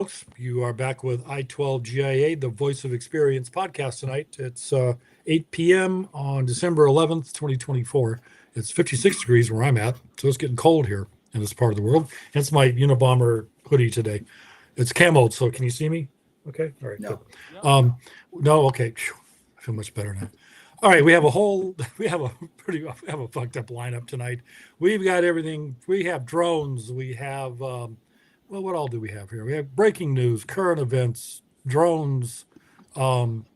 folks. You are back with I-12 GIA, the Voice of Experience podcast tonight. It's 8 p.m. on December 11th, 2024. It's 56 degrees where I'm at, so it's getting cold here in this part of the world. Hence my Unabomber hoodie today. It's camoed, so can you see me? Okay, all right, No. good. No, okay. Phew, I feel much better now. All right, we have a fucked up lineup tonight. We've got everything. We have drones. We have well, what all do we have here? We have breaking news, current events, drones,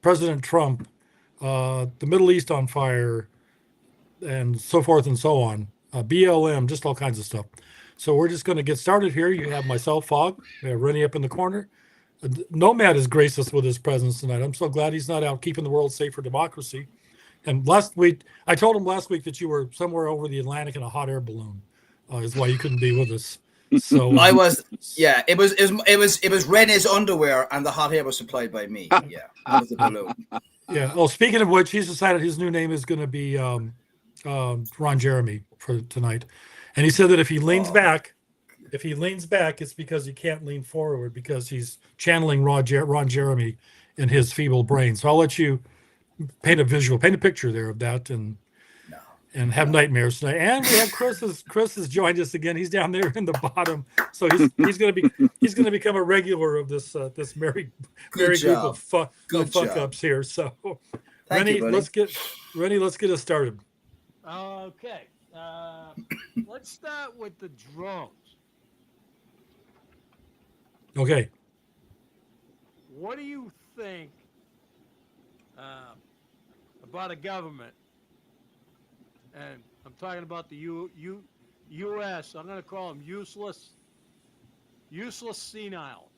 President Trump, the Middle East on fire, and so forth and so on. BLM, just all kinds of stuff. So we're just going to get started here. You have myself, Fogg. We have Rennie up in the corner. Nomad has graced us with his presence tonight. I'm so glad he's not out keeping the world safe for democracy. And last week, I told him last week that you were somewhere over the Atlantic in a hot air balloon. Is why you couldn't be with us. So I was, yeah. It was Rene's underwear, and the hot air was supplied by me. Yeah, that was the balloon. Yeah. Oh, speaking of which, he's decided his new name is going to be Ron Jeremy for tonight, and he said that if he leans back, it's because he can't lean forward because he's channeling Ron Jeremy in his feeble brain. So I'll let you paint a picture there of that, and have nightmares tonight. And we have Chris has joined us again. He's down there in the bottom, so he's going to become a regular of this merry group of fuck ups here. So Rennie, let's get us started. Okay, let's start with the drones. Okay. What do you think about a government? And I'm talking about the U.S. I'm going to call them useless senile.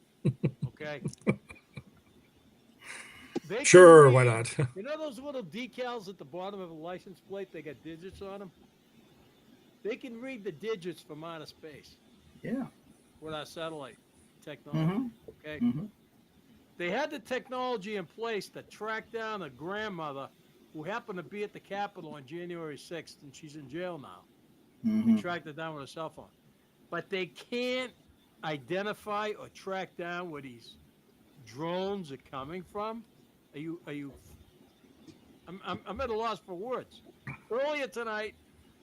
Okay. Sure, why not? You know those little decals at the bottom of a license plate? They got digits on them. They can read the digits from outer space. Yeah. With our satellite technology. Okay. They had the technology in place to track down a grandmother who happened to be at the Capitol on January 6th, and she's in jail now. They tracked her down with a cell phone. But they can't identify or track down where these drones are coming from. I'm at a loss for words. Earlier tonight,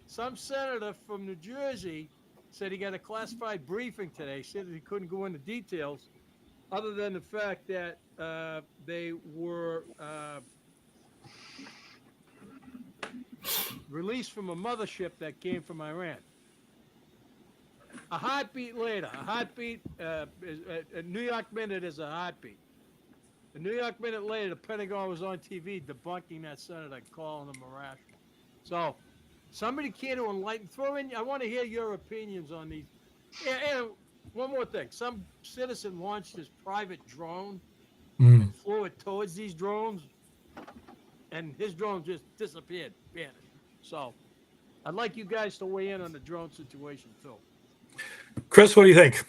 some senator from New Jersey said he got a classified briefing today, said that he couldn't go into details other than the fact that they were released from a mothership that came from Iran. A heartbeat later, a New York Minute is a heartbeat. A New York Minute later, the Pentagon was on TV debunking that senator, calling him a rash. So, somebody care to enlighten, throw in, I want to hear your opinions on these. And one more thing, some citizen launched his private drone and flew it towards these drones, and his drone just disappeared, vanished. So, I'd like you guys to weigh in on the drone situation too. Chris, what do you think?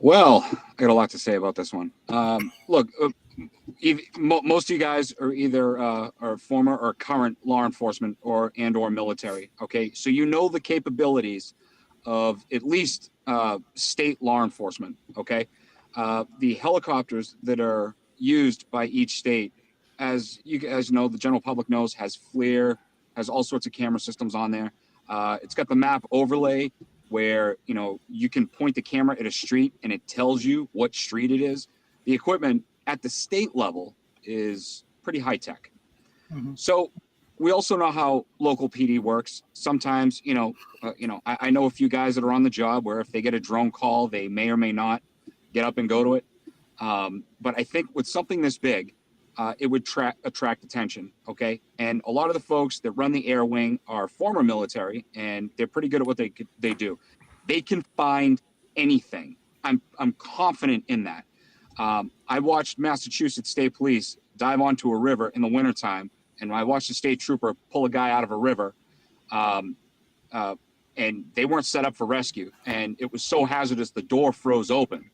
Well, I got a lot to say about this one. Look, most of you guys are either are former or current law enforcement or military. Okay, so you know the capabilities of at least state law enforcement. Okay, the helicopters that are used by each state, as you guys know, the general public knows, has FLIR, has all sorts of camera systems on there. It's got the map overlay where you can point the camera at a street and it tells you what street it is. The equipment at the state level is pretty high tech. So we also know how local PD works. Sometimes, I know a few guys that are on the job where if they get a drone call, they may or may not get up and go to it. But I think with something this big, it would attract attention, okay? And a lot of the folks that run the air wing are former military, and they're pretty good at what they do. They can find anything. I'm confident in that. I watched Massachusetts State Police dive onto a river in the wintertime, and I watched a state trooper pull a guy out of a river, and they weren't set up for rescue, and it was so hazardous the door froze open.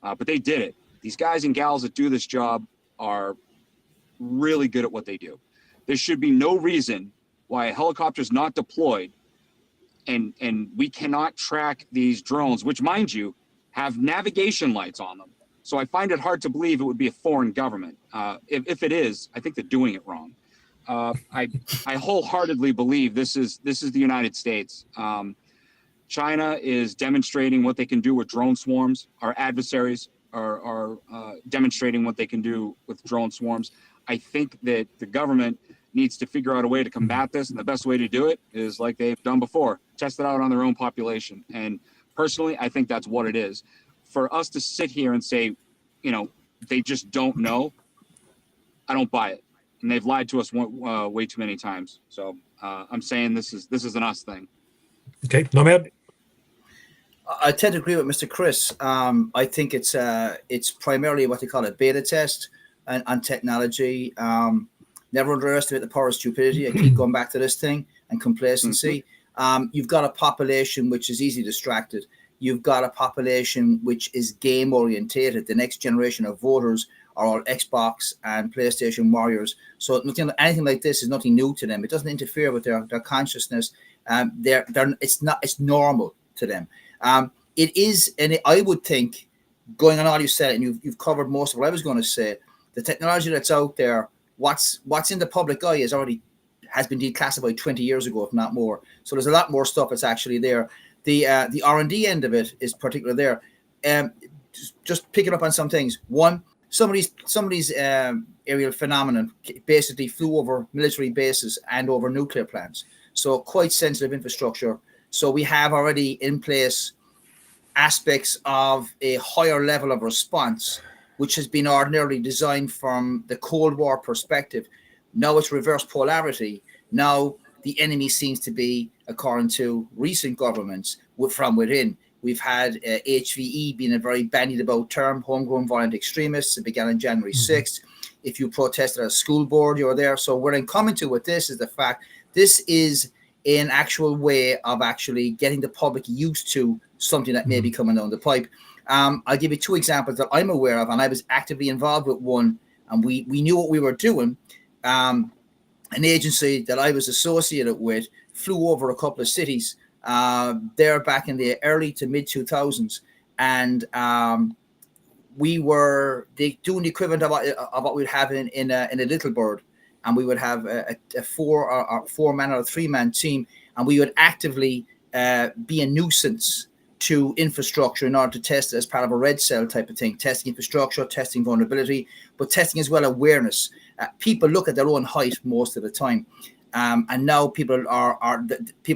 But they did it. These guys and gals that do this job are really good at what they do. There should be no reason why a helicopter is not deployed and we cannot track these drones, which, mind you, have navigation lights on them. So I find it hard to believe it would be a foreign government. If it is, I think they're doing it wrong. I wholeheartedly believe this is the United States. China is demonstrating what they can do with drone swarms. Our adversaries are demonstrating what they can do with drone swarms. I think that the government needs to figure out a way to combat this, and the best way to do it is like they've done before, test it out on their own population. And personally, I think that's what it is. For us to sit here and say, they just don't know, I don't buy it. And they've lied to us way too many times. So I'm saying this is an us thing. Okay, Nomad. I tend to agree with Mr. Chris. I think it's primarily what they call a beta test on technology. Never underestimate the power of stupidity. I keep going back to this thing, and complacency. You've got a population which is easily distracted. You've got a population which is game orientated. The next generation of voters are all Xbox and PlayStation warriors. So anything like this is nothing new to them. It doesn't interfere with their consciousness. It's normal to them. It is, and I would think, going on all you said, and you've covered most of what I was going to say. The technology that's out there, what's in the public eye has been declassified 20 years ago, if not more. So there's a lot more stuff that's actually there. The R&D end of it is particular there. Just picking up on some things. One, somebody's aerial phenomenon basically flew over military bases and over nuclear plants. So quite sensitive infrastructure. So we have already in place aspects of a higher level of response, which has been ordinarily designed from the Cold War perspective. Now it's reverse polarity. Now the enemy seems to be, according to recent governments, from within. We've had HVE being a very bandied about term, homegrown violent extremists. It began on January 6th. If you protested at a school board, you're there. So what I'm coming to with this is the fact this is an actual way of actually getting the public used to something that may be coming down the pipe. I'll give you two examples that I'm aware of, and I was actively involved with one, and we knew what we were doing. An agency that I was associated with flew over a couple of cities there back in the early to mid 2000s, and we were doing the equivalent of what we'd have in a Little Bird, and we would have a 4-man or a 3-man team, and we would actively be a nuisance to infrastructure in order to test it as part of a red cell type of thing, testing infrastructure, testing vulnerability, but testing as well awareness. People look at their own height most of the time. And now people are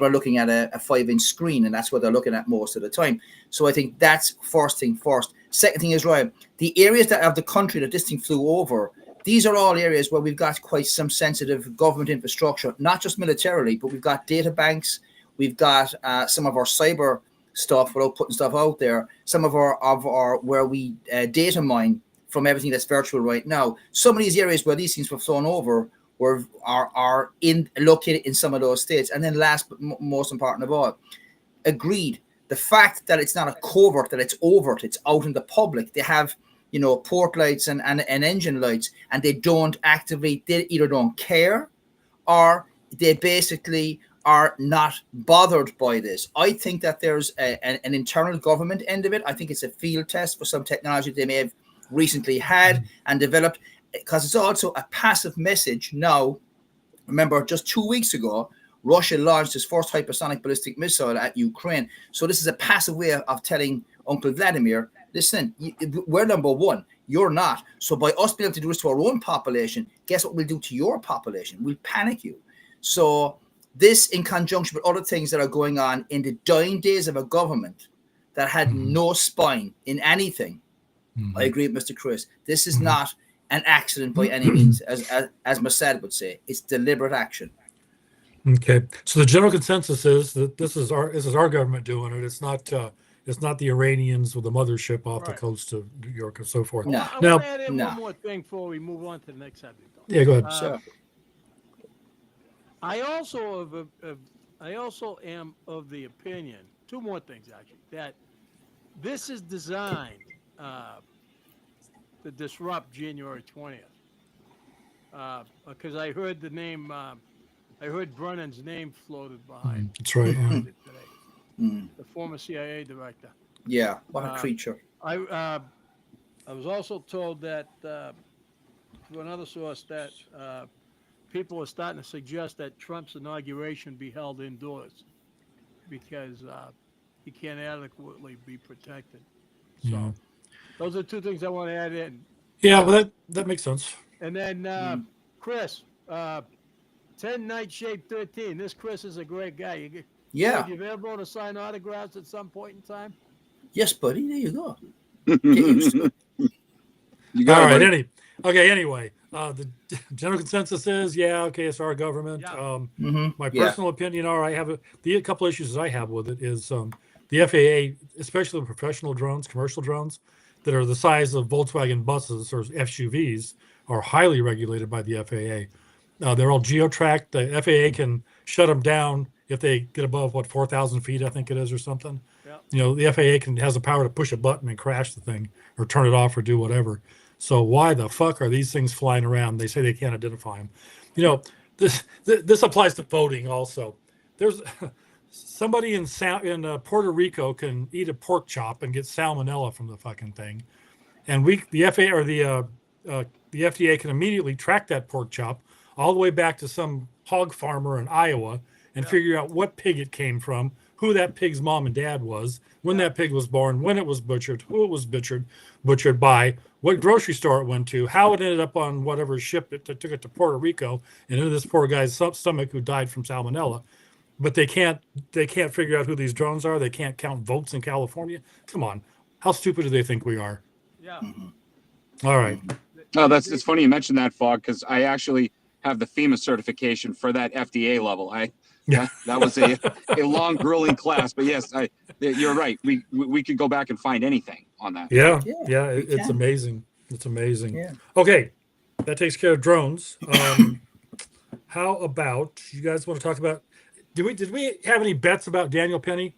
looking at a 5-inch screen, and that's what they're looking at most of the time. So I think that's first thing first. Second thing is, right, the areas that of the country that this thing flew over, these are all areas where we've got quite some sensitive government infrastructure, not just militarily, but we've got data banks, we've got some of our cyber stuff without putting stuff out there, some of our where we data mine from everything that's virtual right now. Some of these areas where these things were flown over are located in some of those states. And then last but most important of all, agreed, the fact that it's not a covert, that it's overt, it's out in the public. They have, port lights and engine lights, and they either don't care, or they basically are not bothered by this. I think that there's an internal government end of it. I think it's a field test for some technology they may have recently had and developed, because it's also a passive message. Now, remember, just 2 weeks ago, Russia launched its first hypersonic ballistic missile at Ukraine. So this is a passive way of telling Uncle Vladimir, listen, we're number one, you're not. So by us being able to do this to our own population, guess what we'll do to your population? We'll panic you. So this, in conjunction with other things that are going on in the dying days of a government that had no spine in anything, I agree with Mr. Chris. This is not an accident by any means, as Mossad would say. It's deliberate action. Okay, so the general consensus is that this is our government doing it. It's not the Iranians with the mothership off the coast of New York and so forth. No. I want to add in one more thing before we move on to the next subject. Yeah, go ahead. Sure. I also am of the opinion, two more things actually, that this is designed to disrupt January 20th. Because I heard the name, I heard Brennan's name floated behind. That's right. Yeah. Today. The former CIA director. Yeah, what a Uh, creature. I was also told that through another source that people are starting to suggest that Trump's inauguration be held indoors because he can't adequately be protected. Yeah. So those are two things I want to add in. Yeah, well, that makes sense. And then Mm. Chris, 10 Nightshade 13. This Chris is a great guy. Yeah. You available to sign autographs at some point in time? Yes, buddy. There you go. Get used to it. You got All it, right. buddy. Anyway, the general consensus is, yeah, okay, it's our government. Yeah. My Yeah. personal opinion, all right, the couple issues I have with it is the FAA, especially the professional drones, commercial drones that are the size of Volkswagen buses or SUVs, are highly regulated by the FAA. They're all geo-tracked. The FAA can shut them down if they get above 4,000 feet, I think it is, or something. Yeah. You know, the FAA has the power to push a button and crash the thing or turn it off or do whatever. So why the fuck are these things flying around? They say they can't identify them. You know, this applies to voting also. There's somebody in Puerto Rico can eat a pork chop and get salmonella from the fucking thing, and the FAA or the FDA can immediately track that pork chop all the way back to some hog farmer in Iowa and figure out what pig it came from, who that pig's mom and dad was, when that pig was born, when it was butchered, who it was butchered by, what grocery store it went to, how it ended up on whatever ship that took it to Puerto Rico and into this poor guy's stomach who died from salmonella. But they can't figure out who these drones are. They can't count votes in California. Come on, how stupid do they think we are? Yeah. All right. Oh, it's funny you mentioned that, Fog, because I actually have the FEMA certification for that FDA level. That was a long, grueling class, but yes, you're right. We could go back and find anything on that. Yeah, Yeah, it's can. amazing. It's amazing. Yeah. Okay, that takes care of drones. How about you guys want to talk about? Did we have any bets about Daniel Penny?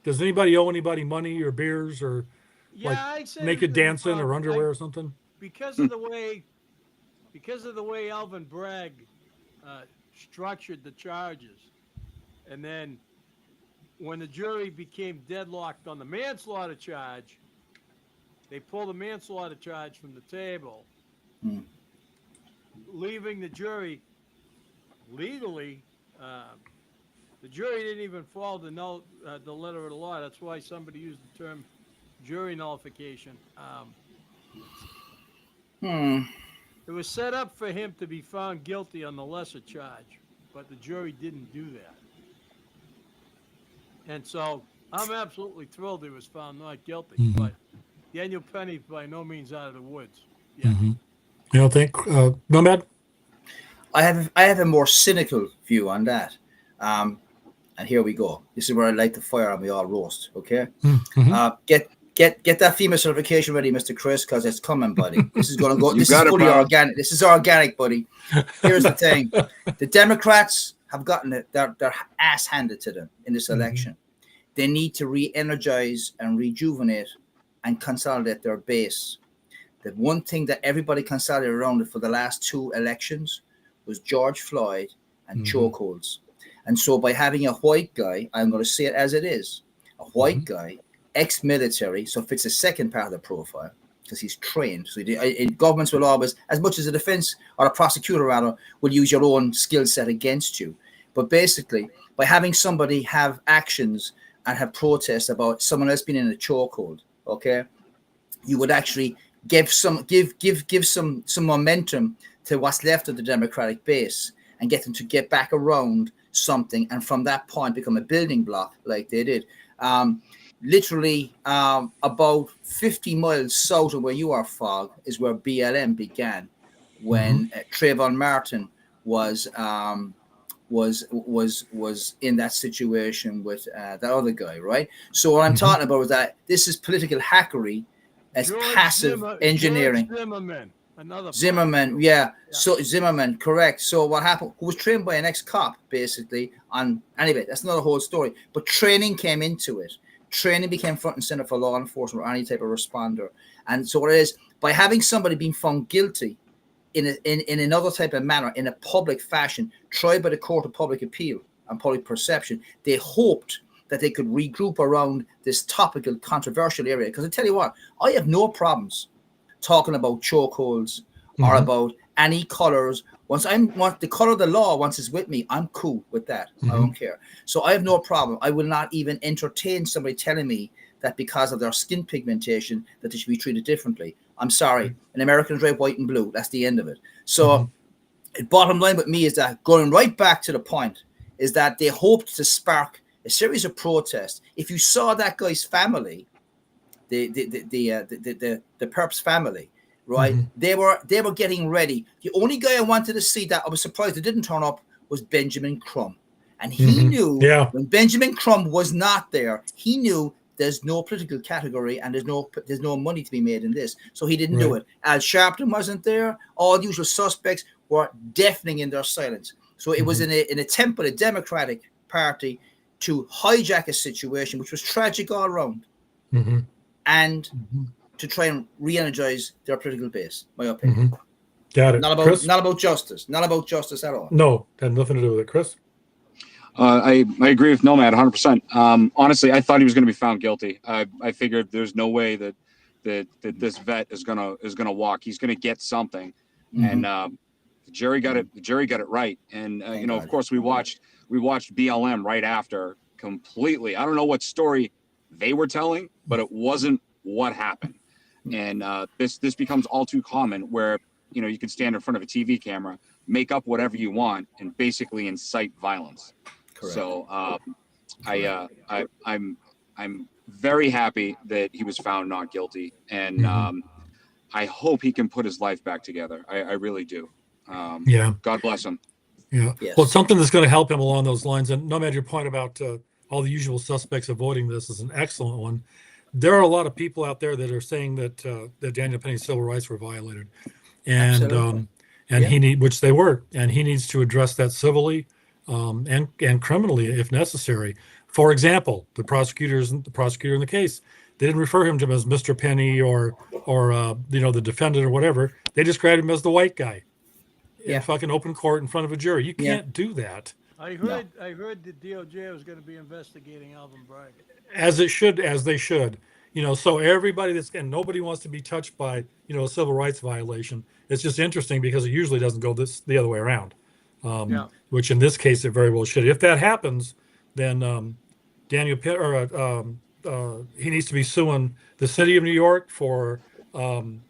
Does anybody owe anybody money or beers or I say naked that, dancing or underwear or something? because of the way Alvin Bragg structured the charges, and then when the jury became deadlocked on the manslaughter charge, they pulled the manslaughter charge from the table, leaving the jury legally. The jury didn't even follow the letter of the law. That's why somebody used the term jury nullification. It was set up for him to be found guilty on the lesser charge, but the jury didn't do that. And so I'm absolutely thrilled he was found not guilty. But Daniel Penny's by no means out of the woods. Yeah. You don't think, Nomad? I have a more cynical view on that. And here we go. This is where I light the fire and we all roast. Okay. Get that FEMA certification ready, Mr. Chris, because it's coming, buddy. This is going to go. This is fully organic. This is organic, buddy. Here's the thing: the Democrats have gotten their ass handed to them in this election. They need to re-energize and rejuvenate and consolidate their base. The one thing that everybody consolidated around it for the last two elections was George Floyd and chokeholds. And so by having a white guy, I'm going to say it as it is, a white guy, ex-military, so fits the second part of the profile because he's trained. So governments will always, as much as a defense or a prosecutor rather, will use your own skill set against you. But basically, by having somebody have actions and have protests about someone else being in a chokehold, okay, you would actually give some momentum to what's left of the Democratic base and get them to get back around something, and from that point become a building block like they did. Literally about 50 miles south of where you are, Fog, is where BLM began when Trayvon Martin was in that situation with that other guy, right? So what I'm talking about is that this is political hackery as passive engineering. Zimmerman, yeah. So Zimmerman, correct. So what happened? Who was trained by an ex-cop, basically. Anyway, that's another whole story. But training came into it. Training became front and center for law enforcement or any type of responder. And so what it is, by having somebody being found guilty in another type of manner, in a public fashion, tried by the Court of Public Appeal and Public Perception, they hoped that they could regroup around this topical, controversial area. Because I tell you what, I have no problems talking about chokeholds or about any colors. Once the color of the law, once it's with me, I'm cool with that. I don't care. So I have no problem. I will not even entertain somebody telling me that because of their skin pigmentation that they should be treated differently. I'm sorry. An American's red, white, and blue. That's the end of it. So bottom line with me is that, going right back to the point, is that they hoped to spark a series of protests. If you saw that guy's family, the Perps family, right? They were getting ready. The only guy I wanted to see that I was surprised it didn't turn up was Benjamin Crumb. And he knew when Benjamin Crumb was not there, he knew there's no political category and there's no money to be made in this. So he didn't do it. Al Sharpton wasn't there. All the usual suspects were deafening in their silence. So it was an attempt by the Democratic Party to hijack a situation which was tragic all around and to try and re-energize their political base, my opinion. Got it. Not about justice. Not about justice at all. No, had nothing to do with it. Chris? I agree with Nomad 100%. Honestly, I thought he was going to be found guilty. I figured there's no way that this vet is gonna walk. He's going to get something, and the jury got it right. And of course, we watched BLM right after completely. I don't know what story they were telling, but it wasn't what happened. And this becomes all too common, where you can stand in front of a TV camera, make up whatever you want, and basically incite violence. Correct. So I'm very happy that he was found not guilty, and I hope he can put his life back together. I really do. God bless him. Yeah. Yes. Well, something that's going to help him along those lines, and no matter your point about all the usual suspects avoiding this is an excellent one. There are a lot of people out there that are saying that that Daniel Penny's civil rights were violated, and which they were, and he needs to address that civilly and criminally if necessary. For example, the prosecutor in the case, they didn't refer him to him as Mr. Penny or the defendant or whatever. They described him as the white guy in fucking open court in front of a jury. You can't do that. I heard the DOJ was going to be investigating Alvin Bragg. As they should. So everybody and nobody wants to be touched by, a civil rights violation. It's just interesting because it usually doesn't go the other way around. Which in this case it very well should. If that happens, then Daniel he needs to be suing the city of New York for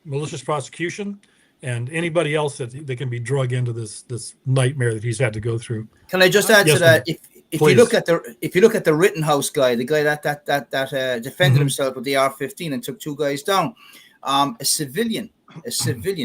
malicious prosecution and anybody else that can be drug into this nightmare that he's had to go through. Can I just add to that? If you look at the Rittenhouse guy, the guy that defended himself with the AR-15 and took two guys down, a civilian,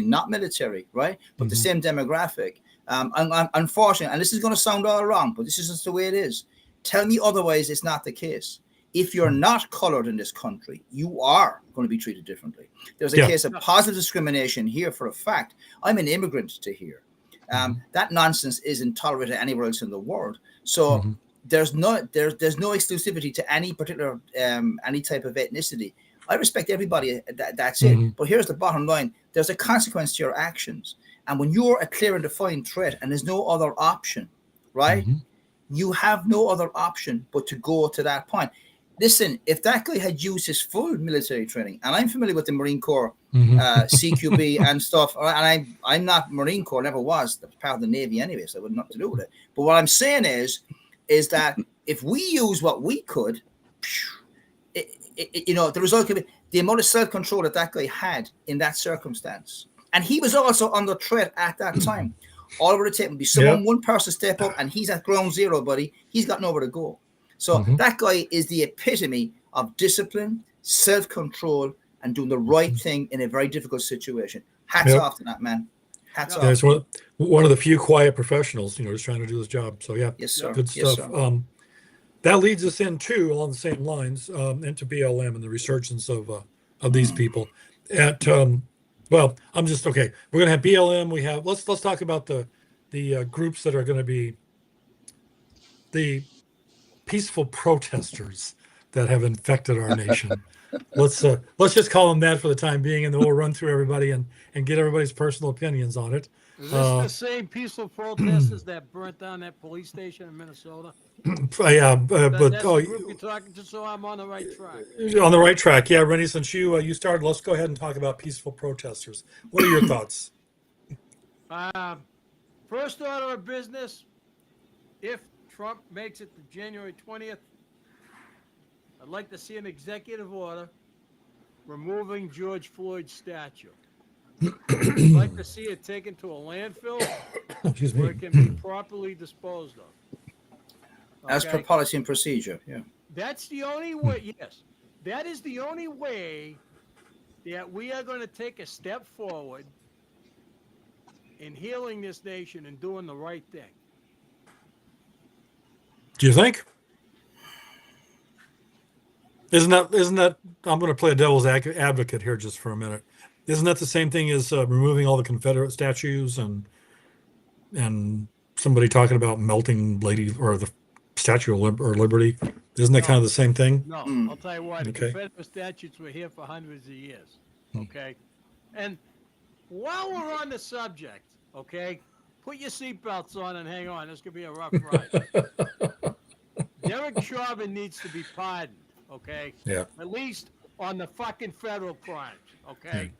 not military, right? But the same demographic. Unfortunately, and this is going to sound all wrong, but this is just the way it is. Tell me otherwise, it's not the case. If you're not colored in this country, you are going to be treated differently. There's a case of positive discrimination here for a fact. I'm an immigrant to here. That nonsense isn't tolerated anywhere else in the world. So there's no exclusivity to any particular any type of ethnicity. I respect everybody. That's it. But here's the bottom line: there's a consequence to your actions. And when you're a clear and defined threat, and there's no other option, right? You have no other option but to go to that point. Listen, if that guy had used his full military training, and I'm familiar with the Marine Corps, CQB and stuff, and I'm not Marine Corps, never was, part of the Navy anyway, so I would nothing to do with it. But what I'm saying is that if we use what we could, the result could be the amount of self-control that guy had in that circumstance. And he was also under threat at that time. All it would take would be one person step up, and he's at ground zero, buddy. He's got nowhere to go. So that guy is the epitome of discipline, self-control, and doing the right thing in a very difficult situation. Hats off to that man. Hats off. It's one of the few quiet professionals, just trying to do his job. So yes, sir. Good stuff. Yes, sir. That leads us into, along the same lines, into BLM and the resurgence of these people. Well, I'm just okay. We're gonna have BLM. We have let's talk about the groups that are going to be the peaceful protesters that have infected our nation. Let's just call them that for the time being, and then we'll run through everybody and get everybody's personal opinions on it. Is this the same peaceful protesters that burnt down that police station in Minnesota? Yeah, That, but that's the group you're talking to, so I'm on the right track. on the right track. Yeah, Rennie, since you started, let's go ahead and talk about peaceful protesters. What are your thoughts? First order of business, if Trump makes it to January 20th, I'd like to see an executive order removing George Floyd's statue. I'd like to see it taken to a landfill Excuse where me. it can be properly disposed of. As per Okay? policy and procedure. Yeah. That's the only way, yes. That is the only way that we are going to take a step forward in healing this nation and doing the right thing. Do you think? Isn't that? I'm going to play a devil's advocate here just for a minute. Isn't that the same thing as removing all the Confederate statues and somebody talking about melting Lady or the Statue of Liberty? Isn't that kind of the same thing? No, I'll tell you what, the Okay. Confederate statutes were here for hundreds of years. Okay? And while we're on the subject, okay, put your seatbelts on and hang on. This could be a rough ride. Derek Chauvin needs to be pardoned, okay? Yeah. At least on the fucking federal crimes, okay?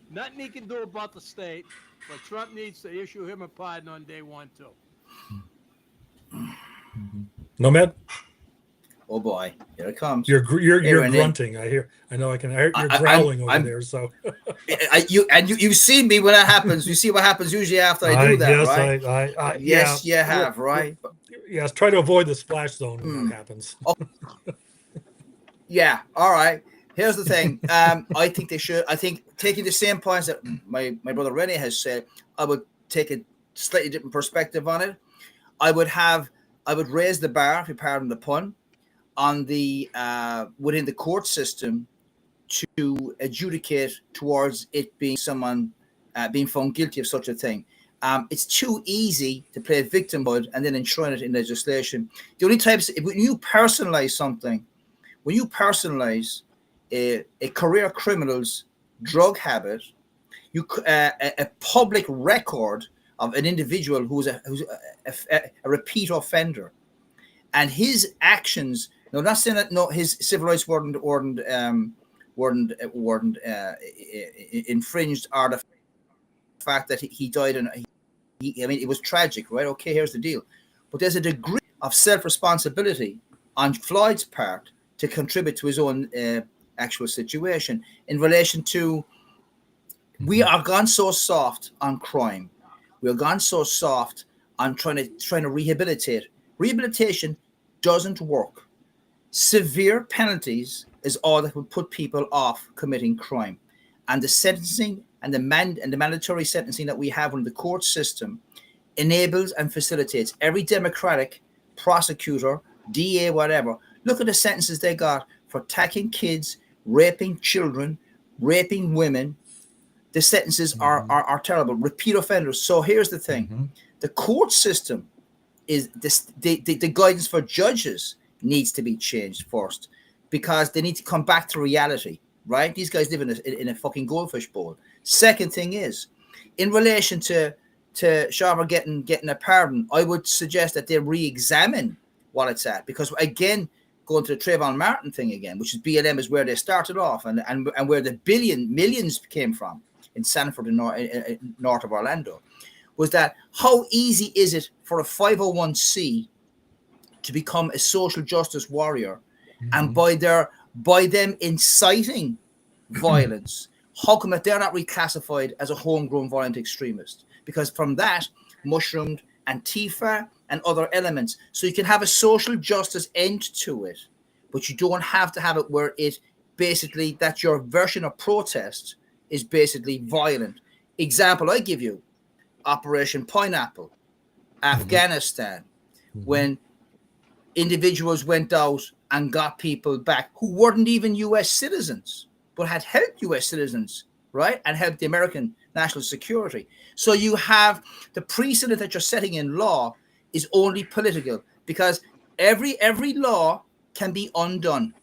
Nothing he can do about the state, but Trump needs to issue him a pardon on day one, too. Nomad, Oh boy, here it comes. you're Rennie. grunting. I hear you're I'm- growling over I'm- there. So You've seen me when that happens. You see what happens usually after I do that, yes, right? Yes, yeah, you have, right? yes. Try to avoid the splash zone when that happens. Yeah. All right. Here's the thing. I think they should. I think taking the same points that my brother Rennie has said, I would take a slightly different perspective on it. I would raise the bar, if you pardon the pun, on the within the court system to adjudicate towards it being someone being found guilty of such a thing. It's too easy to play victimhood and then enshrine it in legislation. The only times when you personalize something, when you personalize a career criminal's drug habit, a public record of an individual who's a repeat offender, and his actions. No, not saying that. No, his civil rights weren't infringed, or the fact that he died, and I mean, it was tragic, right? Okay, here's the deal. But there's a degree of self-responsibility on Floyd's part to contribute to his own actual situation in relation to. We are gone so soft on crime. We are gone so soft on trying to rehabilitate. Rehabilitation doesn't work. Severe penalties is all that will put people off committing crime, and the sentencing and the mandatory sentencing that we have in the court system enables and facilitates every democratic prosecutor, DA, whatever. Look at the sentences they got for attacking kids, raping children, raping women. The sentences are terrible. Repeat offenders. So here's the thing: the court system is this. The guidance for judges needs to be changed first, because they need to come back to reality. Right? These guys live in a fucking goldfish bowl. Second thing is, in relation to Chauvin getting a pardon, I would suggest that they re-examine what it's at, because again, going to the Trayvon Martin thing again, which is BLM, is where they started off and where the millions came from in Sanford and north of Orlando, was that how easy is it for a 501c to become a social justice warrior, and by them inciting violence, how come that they're not reclassified as a homegrown violent extremist? Because from that mushroomed Antifa and other elements. So you can have a social justice end to it, but you don't have to have it where it basically, that your version of protest is basically violent. Example I give you, Operation Pineapple, Afghanistan, when individuals went out and got people back who weren't even US citizens, but had helped US citizens, right? And helped the American national security. So you have the precedent that you're setting in law is only political, because every law can be undone.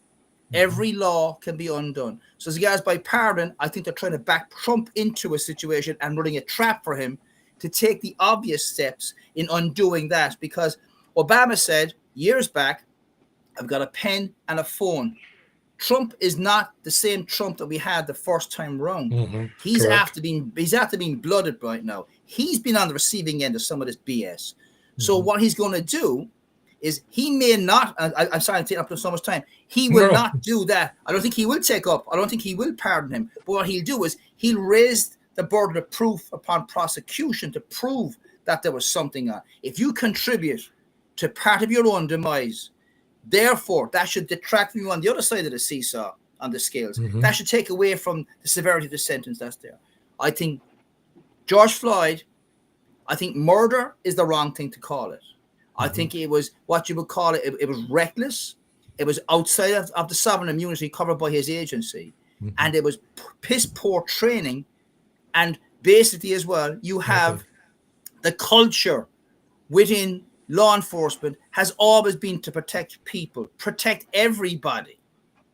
Every law can be undone. So as guys, by pardon, I think they're trying to back Trump into a situation and running a trap for him, to take the obvious steps in undoing that, because Obama said years back, I've got a pen and a phone. Trump is not the same Trump that we had the first time round. He's Correct. after being blooded right now. He's been on the receiving end of some of this BS. So what he's going to do is he may not, I'm sorry I'm taking up so much time, he will not do that. I don't think he will I don't think he will pardon him. But what he'll do is he'll raise the burden of proof upon prosecution to prove that there was something on. If you contribute to part of your own demise, therefore, that should detract from you on the other side of the seesaw on the scales. That should take away from the severity of the sentence that's there. I think George Floyd, I think murder is the wrong thing to call it. I think it was what you would call it. It was reckless. It was outside of the sovereign immunity covered by his agency. And it was piss poor training. And basically as well, you have the culture within law enforcement has always been to protect people, protect everybody,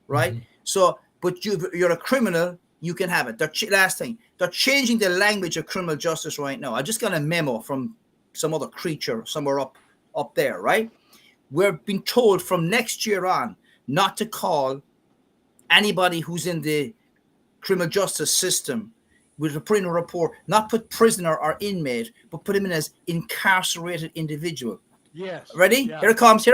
right? So, but you're a criminal, you can have it. Last thing, they're changing the language of criminal justice right now. I just got a memo from some other creature somewhere up there, right? We're being told from next year on not to call anybody who's in the criminal justice system. We're putting a report, not put prisoner or inmate, but put him in as incarcerated individual. Yes. Ready? Yeah. Here it comes.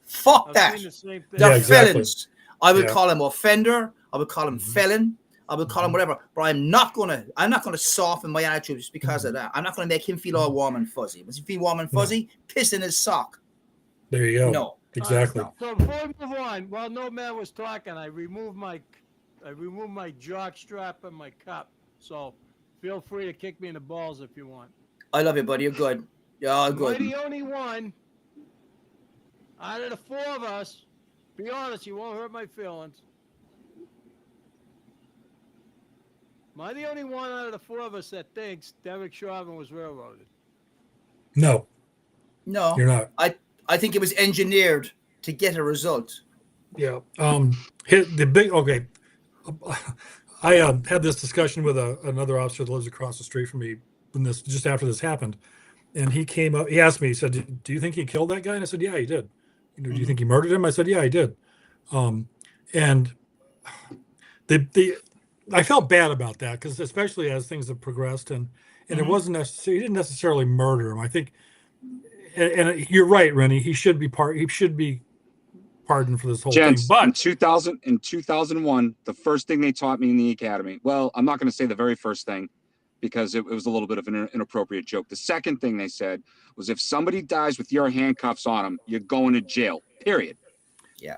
Fuck I've that. seen the same thing. They're Yeah, exactly. felons. I would Yeah. call him offender. I would call him felon. I would call him whatever. But I'm not gonna soften my attitude just because of that. I'm not gonna make him feel all warm and fuzzy. Once you feel warm and fuzzy, piss in his sock. There you go. No. Exactly. No. So before we move on, while no man was talking, I removed my jock strap and my cup. So feel free to kick me in the balls if you want. I love you, buddy. You're good. You're all Am I good. the only one out of the four of us? Be honest, you won't hurt my feelings. Am I the only one out of the four of us that thinks Derek Chauvin was railroaded? No, No, you're not. I think it was engineered to get a result. Yeah. Hit the big. Okay. I had this discussion with another officer that lives across the street from me just after this happened, and he came up. He asked me. He said, "Do you think he killed that guy?" And I said, "Yeah, he did." Do you think he murdered him? I said, "Yeah, he did." And I felt bad about that because especially as things have progressed and it wasn't necessarily, he didn't necessarily murder him. I think, and you're right, Rennie. He should be pardoned for this whole Gents, thing. in But 2001, the first thing they taught me in the academy, well, I'm not going to say the very first thing because it was a little bit of an inappropriate joke. The second thing they said was if somebody dies with your handcuffs on them, you're going to jail, period. Yeah.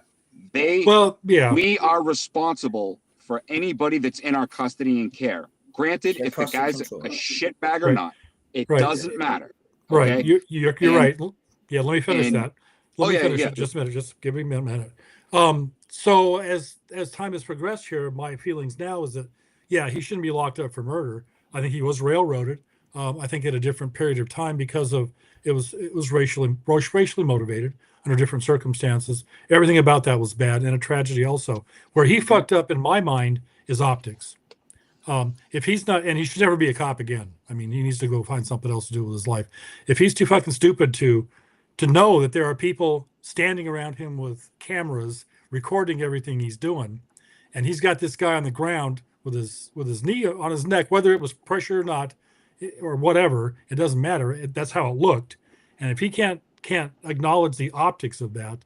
We are responsible for anybody that's in our custody and care. Granted, Yeah, if the custody guy's control. a shitbag or Right. not, it Right. doesn't matter. right, Okay? you're And- right. Yeah, let me finish and- that. Let me yeah, finish yeah. it just a minute. Just give me a minute. So as time has progressed here, my feelings now is that yeah, he shouldn't be locked up for murder. I think he was railroaded. I think at a different period of time because of it was racially motivated under different circumstances. Everything about that was bad and a tragedy also. Where he fucked up in my mind is optics. If he's not, and he should never be a cop again. I mean, he needs to go find something else to do with his life. If he's too fucking stupid to know that there are people standing around him with cameras recording everything he's doing, and he's got this guy on the ground with his knee on his neck, whether it was pressure or not, or whatever, it doesn't matter. That's how it looked. And if he can't acknowledge the optics of that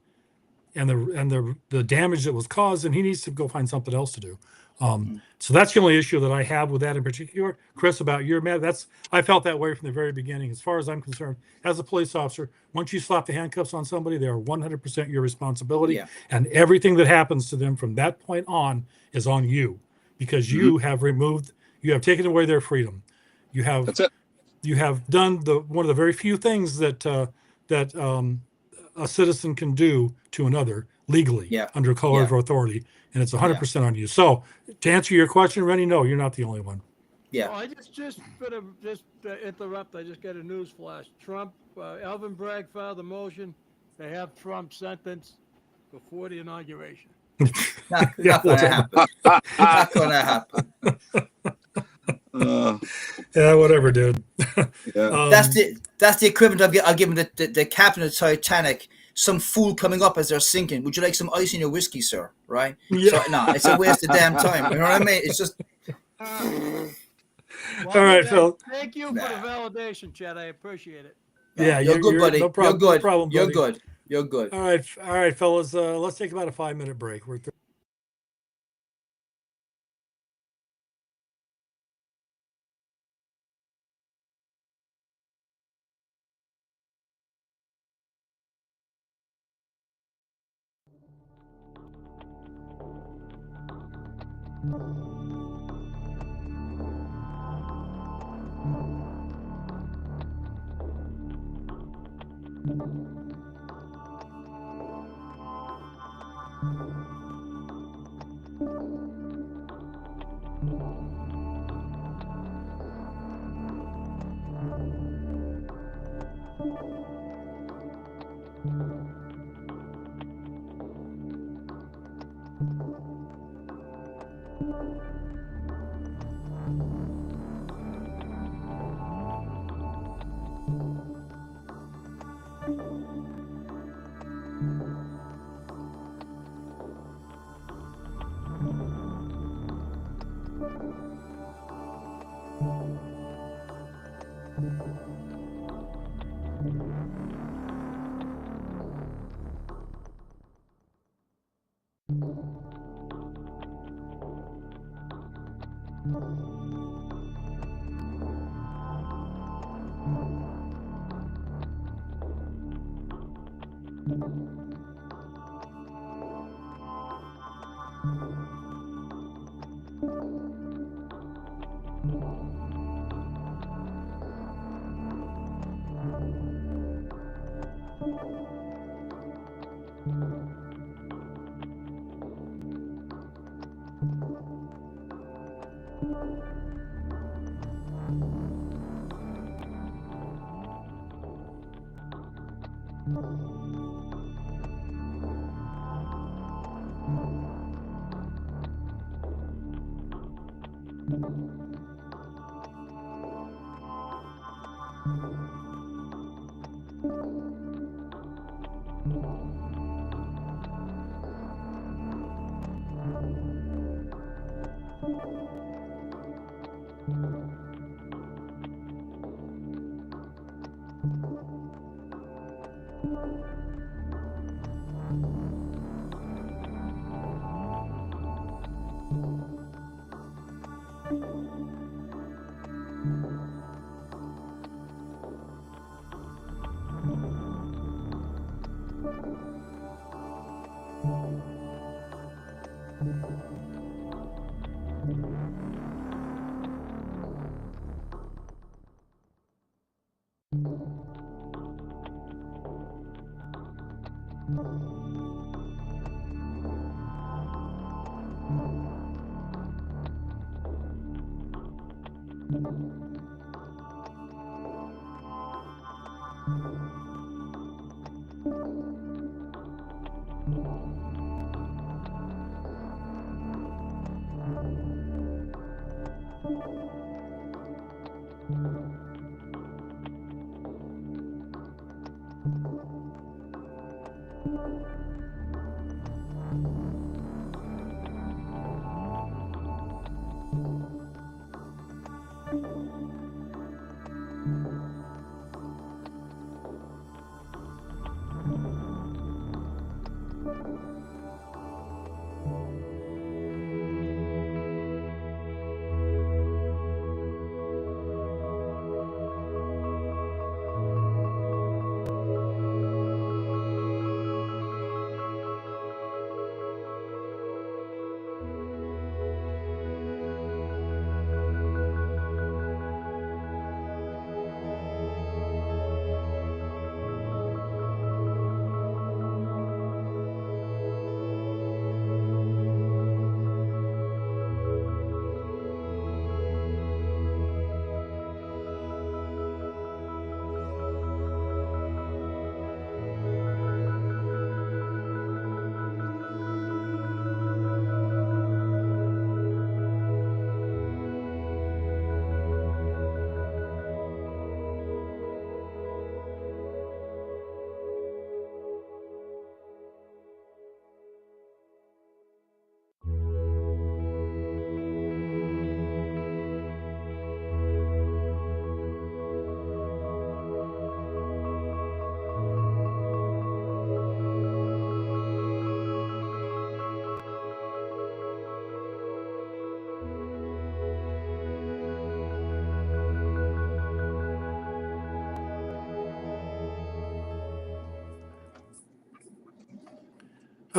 and the damage that was caused, then he needs to go find something else to do. So that's the only issue that I have with that in particular. Chris, about your man, I felt that way from the very beginning. As far as I'm concerned, as a police officer, once you slap the handcuffs on somebody, they are 100% your responsibility. Yeah. And everything that happens to them from that point on is on you because you have taken away their freedom. That's it. You have done one of the very few things that a citizen can do to another legally under color of authority, and it's 100% on you. So to answer your question, Rennie, no, you're not the only one. Yeah. Oh, I just interrupt. I just got a news flash. Trump, Alvin Bragg filed a motion to have Trump sentenced before the inauguration. Not gonna happen. Not gonna happen. Yeah, whatever, dude. Yeah. That's the equivalent of I'll give him the captain of the Titanic. Some fool coming up as they're sinking. Would you like some ice in your whiskey, sir? Right? Yeah. So no, it's a waste of damn time. You know what I mean? It's just Well, All right, hey, Phil. Thank you for the validation, Chad. I appreciate it. Yeah, you're good, buddy. No problem. You're good. No problem, You're buddy. good. You're good. All right, fellas. Let's take about a 5-minute break. We're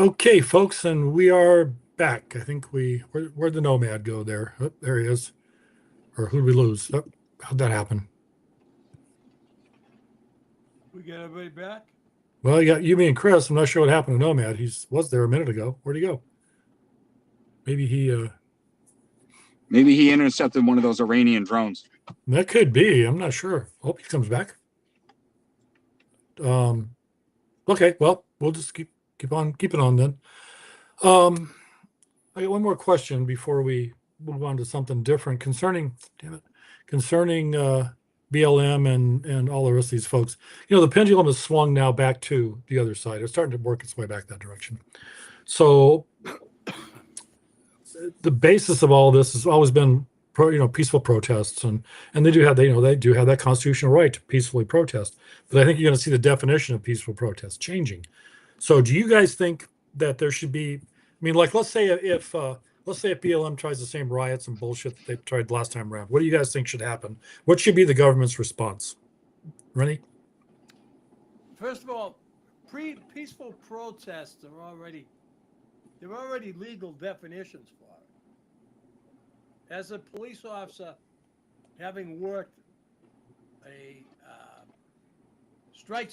Okay, folks, and we are back. I think where'd the Nomad go there? Oh, there he is. Or who'd we lose? Oh, how'd that happen? We got everybody back? Well, you got you, me, and Chris. I'm not sure what happened to Nomad. Was there a minute ago. Where'd he go? Maybe Maybe he intercepted one of those Iranian drones. that could be. I'm not sure. Hope he comes back. Okay, well, we'll just keep on keeping on then. I got one more question before we move on to something different concerning BLM and all the rest of these folks. You know, the pendulum has swung now back to the other side. It's starting to work its way back that direction. So the basis of all this has always been peaceful protests, and they do have that constitutional right to peacefully protest. But I think you're going to see the definition of peaceful protest changing. So do you guys think that there should be, I mean, like, let's say if BLM tries the same riots and bullshit that they tried last time around, what do you guys think should happen? What should be the government's response? Rennie? First of all, peaceful protests there are already legal definitions for it. As a police officer, having worked a strike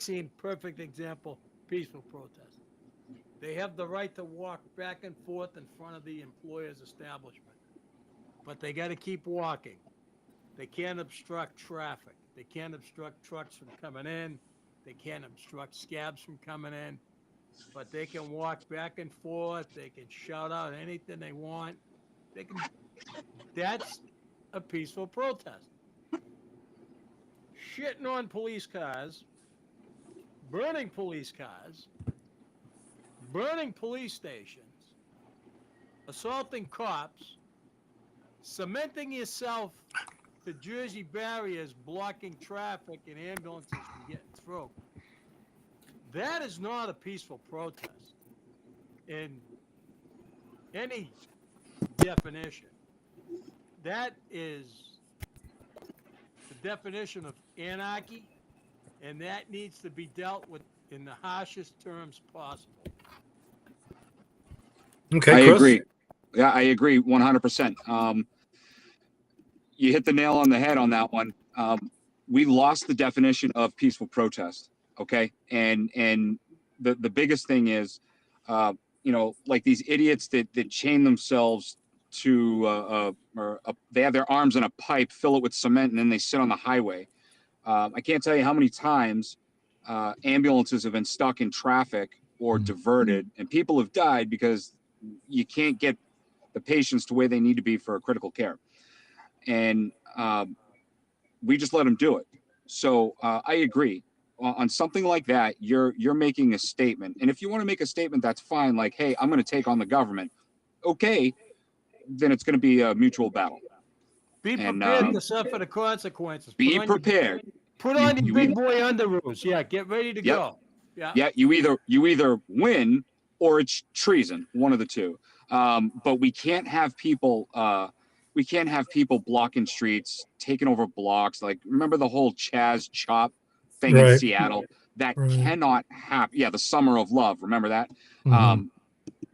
scene, perfect example, peaceful protest. They have the right to walk back and forth in front of the employer's establishment, but they got to keep walking. They can't obstruct traffic. They can't obstruct trucks from coming in. They can't obstruct scabs from coming in. But they can walk back and forth. They can shout out anything they want. That's a peaceful protest. Shitting on police cars, burning police cars, burning police stations, assaulting cops, cementing yourself to Jersey barriers, blocking traffic and ambulances from getting through. That is not a peaceful protest in any definition. That is the definition of anarchy, and that needs to be dealt with in the harshest terms possible. Okay, I Chris? agree. Yeah, I agree 100%. You hit the nail on the head on that one. We lost the definition of peaceful protest. Okay. And the biggest thing is, like these idiots that chain themselves to, they have their arms in a pipe, fill it with cement, and then they sit on the highway. I can't tell you how many times ambulances have been stuck in traffic or diverted, and people have died because you can't get the patients to where they need to be for critical care. And we just let them do it. So I agree. On something like that, you're making a statement. And if you want to make a statement, that's fine. Like, hey, I'm going to take on the government. Okay, then it's going to be a mutual battle. Be prepared to suffer the consequences. Be prepared. Put on your big boy underoos. Yeah, get ready to go. Yeah, you either win or it's treason, one of the two. But we can't have people blocking streets, taking over blocks. Like, remember the whole Chaz Chop thing in Seattle? That cannot happen. Yeah, the Summer of Love. Remember that? Mm-hmm.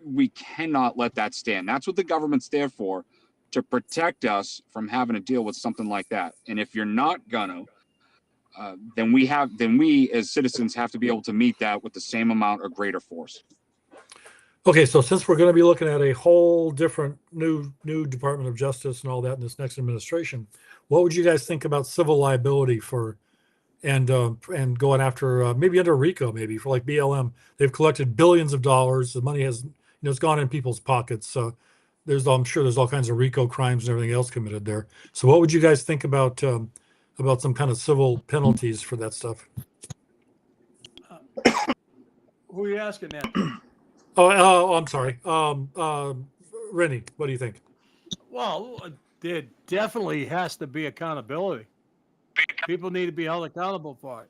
We cannot let that stand. That's what the government's there for, to protect us from having to deal with something like that. And if you're not gonna, then we as citizens have to be able to meet that with the same amount or greater force. Okay, so since we're going to be looking at a whole different new Department of Justice and all that in this next administration, what would you guys think about civil liability for and going after maybe under RICO, maybe for like BLM? They've collected billions of dollars. The money has it's gone in people's pockets. So I'm sure there's all kinds of RICO crimes and everything else committed there. So what would you guys think about some kind of civil penalties for that stuff? Who are you asking that to? Oh, I'm sorry. Rennie, what do you think? Well, there definitely has to be accountability. People need to be held accountable for it.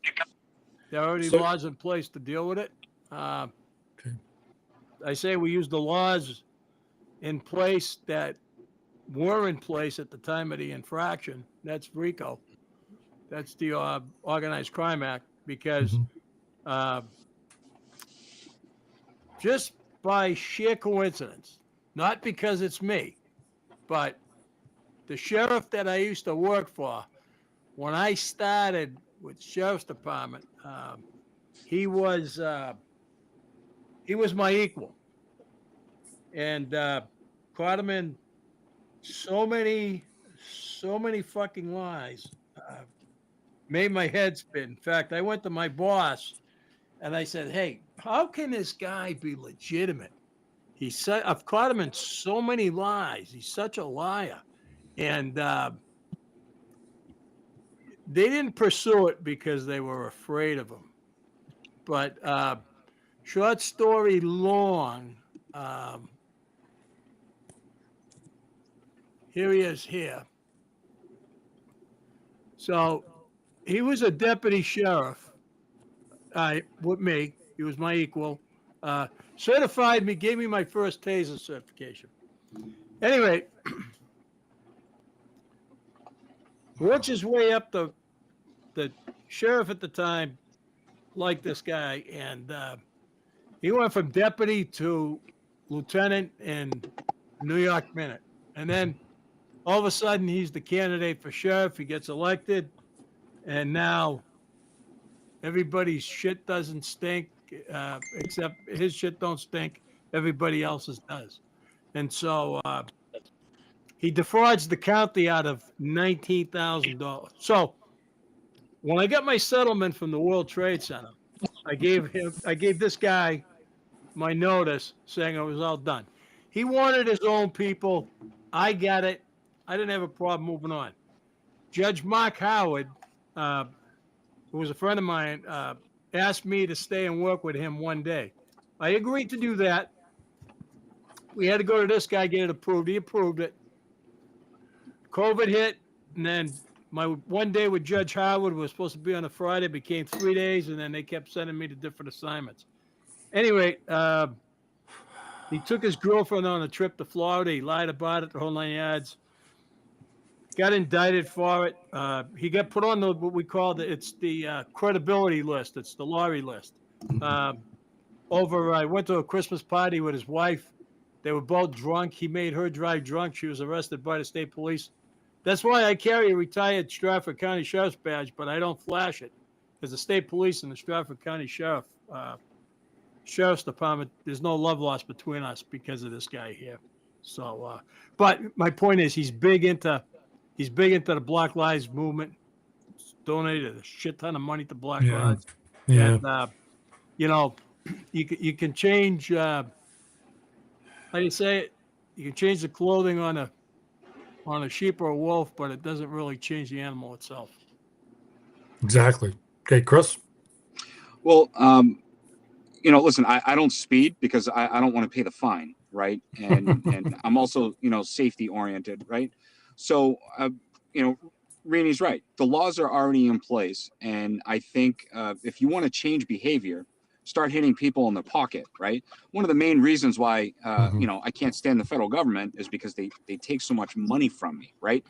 There are already laws in place to deal with it. Okay. I say we use the laws in place that were in place at the time of the infraction. That's RICO. That's the Organized Crime Act, because just by sheer coincidence, not because it's me, but the sheriff that I used to work for, when I started with the sheriff's department, he was my equal, and caught him in so many fucking lies. Made my head spin. In fact, I went to my boss and I said, "Hey, how can this guy be legitimate? He said I've caught him in so many lies. He's such a liar." And they didn't pursue it because they were afraid of him. But short story long, here he is here. So he was a deputy sheriff with me. He was my equal. Certified me, gave me my first taser certification. Anyway, works his way up. The sheriff at the time liked this guy, and he went from deputy to lieutenant in New York Minute. And then all of a sudden, he's the candidate for sheriff. He gets elected, and now everybody's shit doesn't stink, except his shit don't stink. Everybody else's does. And so he defrauds the county out of $19,000. So when I got my settlement from the World Trade Center, I gave this guy my notice saying it was all done. He wanted his own people. I got it. I didn't have a problem moving on. Judge Mark Howard, who was a friend of mine, asked me to stay and work with him one day. I agreed to do that. We had to go to this guy, get it approved. He approved it. COVID hit, and then my one day with Judge Howard was supposed to be on a Friday, became 3 days, and then they kept sending me to different assignments. Anyway, he took his girlfriend on a trip to Florida. He lied about it, the whole 9 yards. Got indicted for it. He got put on what we call the credibility list. It's the Laurie list. I went to a Christmas party with his wife. They were both drunk. He made her drive drunk. She was arrested by the state police. That's why I carry a retired Stratford County Sheriff's badge, but I don't flash it. Because the state police and the Stratford County Sheriff's Department, there's no love lost between us because of this guy here. So, but my point is, he's big into the Black Lives Movement. Donated a shit ton of money to Black Lives. Yeah. And, you can change. How do you say it? You can change the clothing on a sheep or a wolf, but it doesn't really change the animal itself. Exactly. Okay, Chris. Well, listen, I don't speed because I don't want to pay the fine, right? And I'm also, safety oriented, right? So, Reenie's right. The laws are already in place. And I think if you want to change behavior, start hitting people in the pocket, right? One of the main reasons why, I can't stand the federal government is because they take so much money from me, right?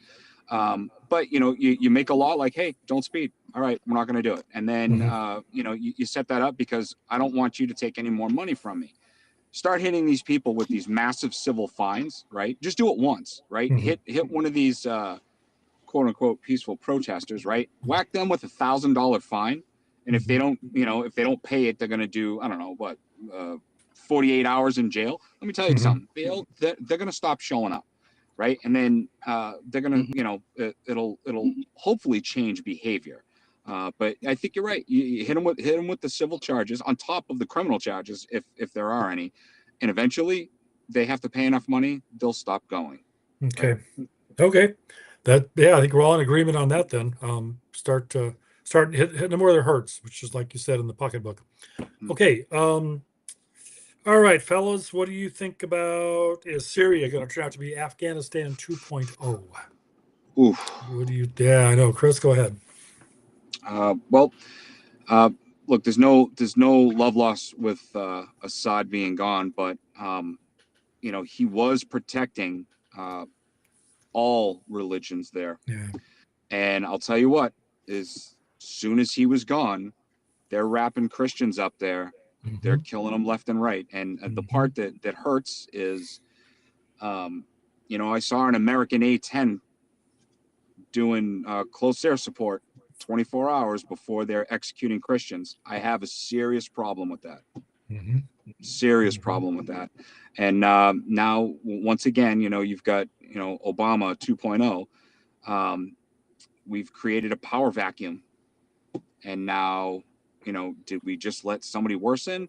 But, you make a law like, hey, don't speed. All right, we're not going to do it. And then, you set that up because I don't want you to take any more money from me. Start hitting these people with these massive civil fines, right? Just do it once, right? Hit one of these quote unquote peaceful protesters, right? Whack them with $1,000 fine. And if they don't, if they don't pay it, they're going to do, 48 hours in jail. Let me tell you something. They're going to stop showing up, right? And then they're going to, it'll hopefully change behavior. But I think you're right. You hit them with the civil charges on top of the criminal charges, if there are any, and eventually they have to pay enough money, they'll stop going. Okay. I think we're all in agreement on that. Then start hitting them where it hurts, which is like you said in the pocketbook. Okay. All right, fellas, what do you think about, is Syria going to turn out to be Afghanistan 2.0? Oof. What do you? Yeah, I know. Chris, go ahead. Look, there's no love lost with Assad being gone, but he was protecting all religions there. Yeah. And I'll tell you what, as soon as he was gone, they're wrapping Christians up there They're killing them left and right. And the part that hurts is, I saw an American A-10 doing close air support 24 hours before they're executing Christians. I have a serious problem with that. Serious problem with that. And now, once again, you've got, Obama 2.0. We've created a power vacuum. And now, did we just let somebody worse in?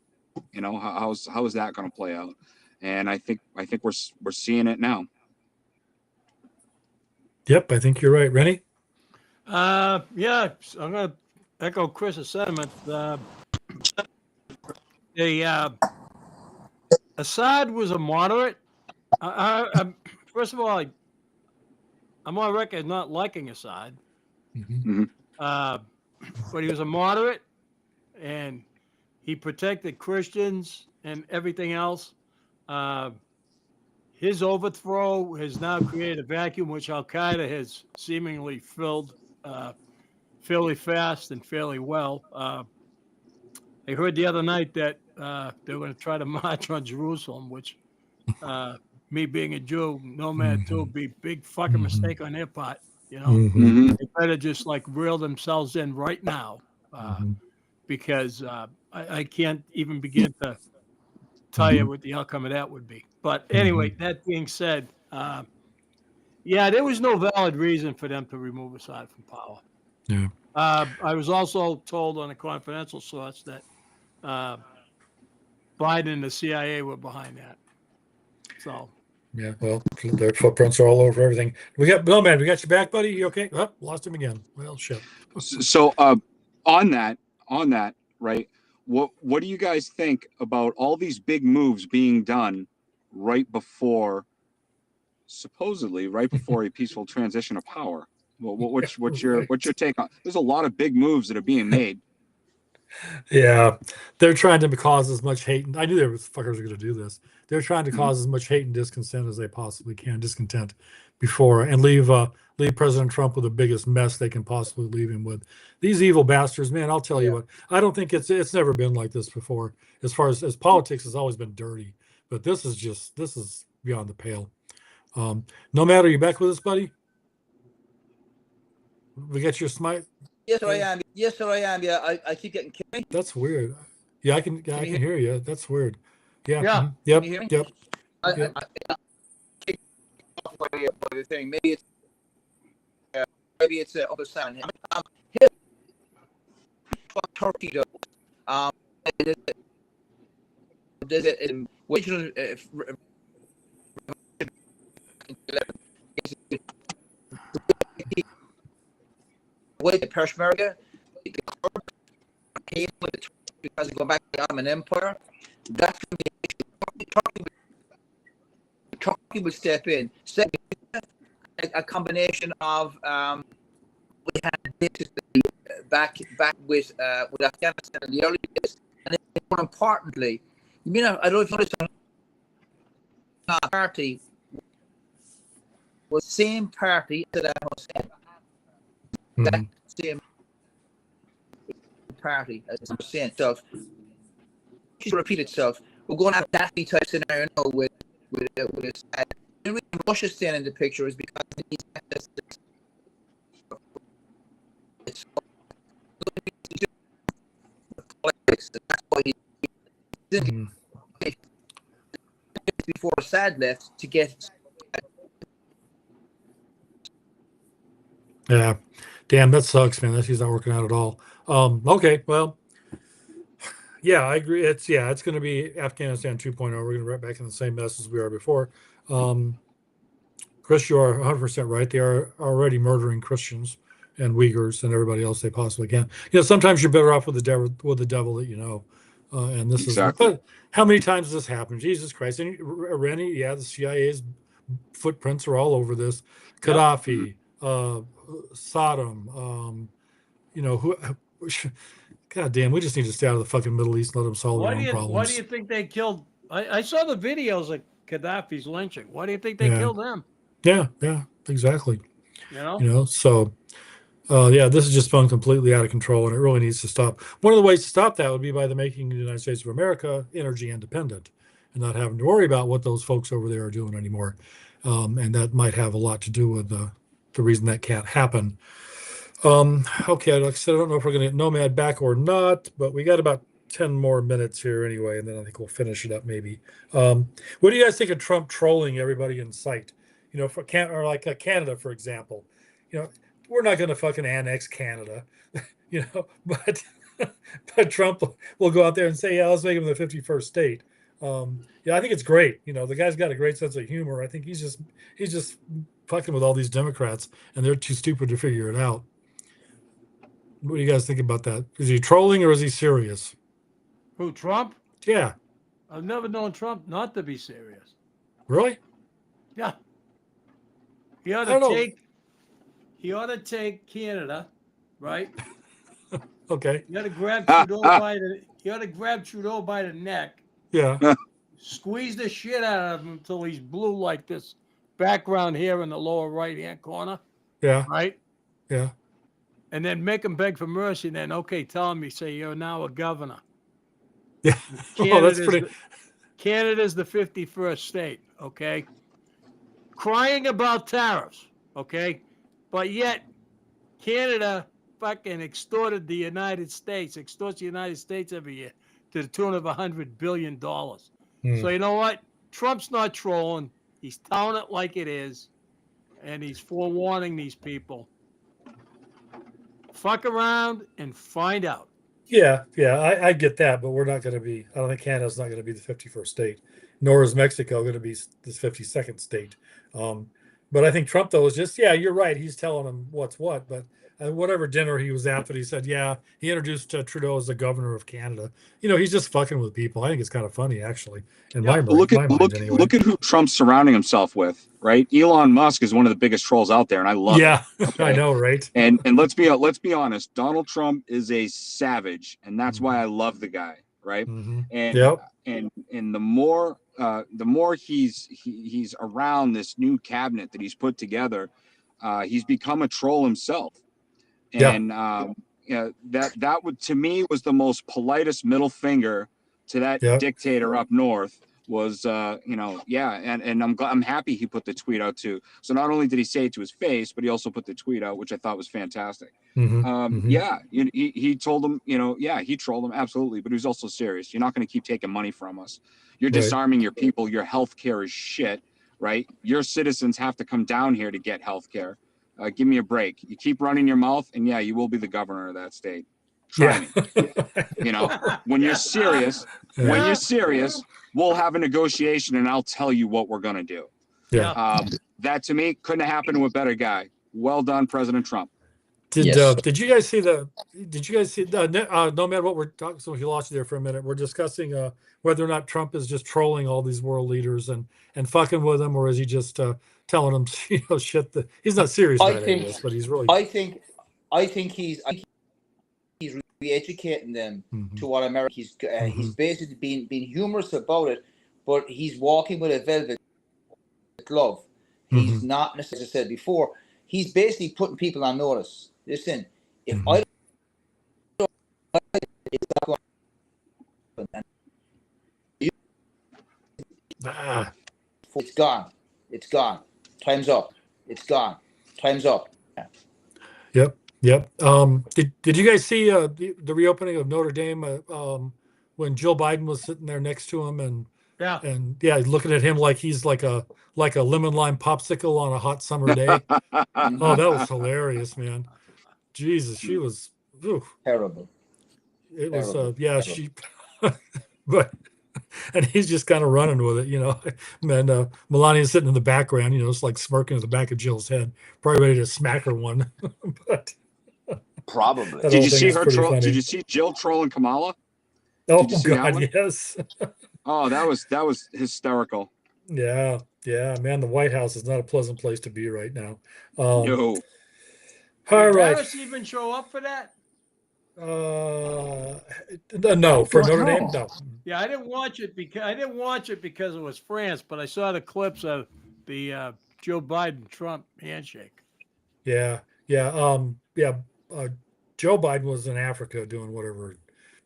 How is that going to play out? And I think we're seeing it now. Yep, I think you're right. Rennie? Yeah, I'm going to echo Chris's sentiment. Assad was a moderate. First of all, I'm on record not liking Assad. But he was a moderate, and he protected Christians and everything else. His overthrow has now created a vacuum which Al-Qaeda has seemingly filled fairly fast and fairly well. I heard the other night that they were going to try to march on Jerusalem, which me being a Jew, Nomad too, would be a big fucking mistake on their part. They better just reel themselves in right now, because I can't even begin to tell you what the outcome of that would be. But anyway, that being said, there was no valid reason for them to remove Assad from power. Yeah. I was also told on a confidential source that Biden and the CIA were behind that. So. Yeah, well, their footprints are all over everything. We got Nomad. We got you back, buddy. You okay? Oh, lost him again. Well, shit. So, on that, right? What do you guys think about all these big moves being done supposedly right before a peaceful transition of power? What's your take on? There's a lot of big moves that are being made. Yeah, they're trying to cause as much hate. And I knew there was fuckers were going to do this. They're trying to cause as much hate and discontent as they possibly can, before, and leave President Trump with the biggest mess they can possibly leave him with. These evil bastards, man. I'll tell you what. I don't think it's never been like this before. As far as politics has always been dirty, but this is beyond the pale. Nomad, are you back with us, buddy? We got your smite. Yes, sir, I am. Yes, sir, I am. Yeah, I keep getting kicked. That's weird. Yeah, I can hear you. That's weird. Yeah. Yeah. Yep. Can you hear me? Yep. What you're saying? Maybe it's other sound. Here, Turkey though. There's an original with the Peshmerga, the Kurd came with the because they go back to the Ottoman Empire. That's Turkey would step in. Second, a combination of we had basically back with Afghanistan in the early days, and then more importantly, I don't know if you noticed, party was the same party that Hussein. That same party as Hussein. So to repeat itself, we're going to have that type scenario now with this. The reason Russia's staying in the picture is because it needs access to it's politics. That's why he before Assad left to get. Yeah, damn, that sucks, man. He's not working out at all. Okay, well, yeah, I agree. It's going to be Afghanistan 2.0. We're going to be right back in the same mess as we are before. Chris, you are 100% right. They are already murdering Christians and Uyghurs and everybody else they possibly can. Sometimes you're better off with the devil that you know. And this exactly. But how many times has this happened? Jesus Christ! And Rennie, the CIA's footprints are all over this. Gaddafi, Saddam, who. God damn, we just need to stay out of the fucking Middle East and let them solve their own problems. Why do you think they killed? I saw the videos of Gaddafi's lynching. Why do you think they killed him? Yeah, exactly. So Yeah, this has just spun completely out of control, and it really needs to stop. One of the ways to stop that would be by the making the United States of America energy independent, and not having to worry about what those folks over there are doing anymore. And that might have a lot to do with the reason that can't happen. Okay, like I said, I don't know if we're going to get Nomad back or not, but we got about 10 more minutes here anyway, and then I think we'll finish it up maybe. What do you guys think of Trump trolling everybody in sight? You know, or like Canada, for example. You know, we're not going to fucking annex Canada, you know, but but Trump will go out there and say, yeah, let's make him the 51st state. Yeah, I think it's great. You know, the guy's got a great sense of humor. I think he's just fucking with all these Democrats, and they're too stupid to figure it out. What do you guys think about that? Is he trolling or is he serious? Who, Trump? Yeah, I've never known Trump not to be serious. really? Yeah. He ought I don't know. he ought to take Canada, right? Okay. You ought to grab Trudeau by the neck, Yeah. squeeze the shit out of him until he's blue like this background here in the lower right hand corner, Yeah. right? Yeah. And then make him beg for mercy. And then, okay, tell him, you say, you're now a governor. Yeah. Oh, that's pretty. Canada's the 51st state, okay? Crying about tariffs, okay? But yet, Canada fucking extorts the United States every year to the tune of $100 billion. So you know what? Trump's not trolling. He's telling it like it is. And he's forewarning these people. Fuck around and find out. Yeah. I get that, but we're not going to be. I don't think Canada's not going to be the 51st state, nor is Mexico going to be the 52nd state. But I think Trump, though, is just, yeah, you're right. He's telling them what's what. But whatever dinner he was at, but he said, yeah, he introduced Trudeau as the governor of Canada. You know, he's just fucking with people. I think it's kind of funny, actually. In my Look mind, anyway. at who Trump's surrounding himself with, right? Elon Musk is one of the biggest trolls out there, and I love it. Yeah, I know, right? And let's be honest, Donald Trump is a savage, and that's why I love the guy, right? Mm-hmm. And Yep. and the more he's around this new cabinet that he's put together, he's become a troll himself. And that would, to me, was the most politest middle finger to that dictator up north. Was and I'm happy he put the tweet out too. So not only did he say it to his face, but he also put the tweet out, which I thought was fantastic. Yeah, he told him, he trolled him, absolutely, but he was also serious. You're not going to keep taking money from us. You're disarming your people. Your health care is shit, right? Your citizens have to come down here to get health care. Give me a break. You keep running your mouth, and yeah, you will be the governor of that state. Try me. When you're serious, we'll have a negotiation, and I'll tell you what we're gonna do. Yeah. That to me couldn't have happened to a better guy. Well done, President Trump. Did you guys see no matter what we're talking, so we lost you there for a minute. We're discussing whether or not Trump is just trolling all these world leaders and fucking with them, or is he just telling them shit that he's not serious about any of this, but he's really. I think he's re-educating them to what America. He's basically being humorous about it, but he's walking with a velvet glove. He's not necessarily, as I said before. He's basically putting people on notice. Listen, if I don't, it's not going to happen. It's gone. It's gone. Time's up. It's gone. Time's up. Yep. Did you guys see the reopening of Notre Dame when Joe Biden was sitting there next to him and looking at him like he's like a lemon lime popsicle on a hot summer day? Oh, that was hilarious, man. Jesus, she was terrible. It was she but and he's just kind of running with it, and Melania's sitting in the background, it's like smirking at the back of Jill's head, probably ready to smack her one. But probably. Did you see her troll? Did you see Jill trolling Kamala? Oh God, yes. Oh, that was hysterical. Yeah, man. The White House is not a pleasant place to be right now. No. All Did right. Harris even show up for that? No, for Notre Dame, no. Yeah, I didn't watch it because it was France, but I saw the clips of the Joe Biden Trump handshake. Yeah, Joe Biden was in Africa doing whatever,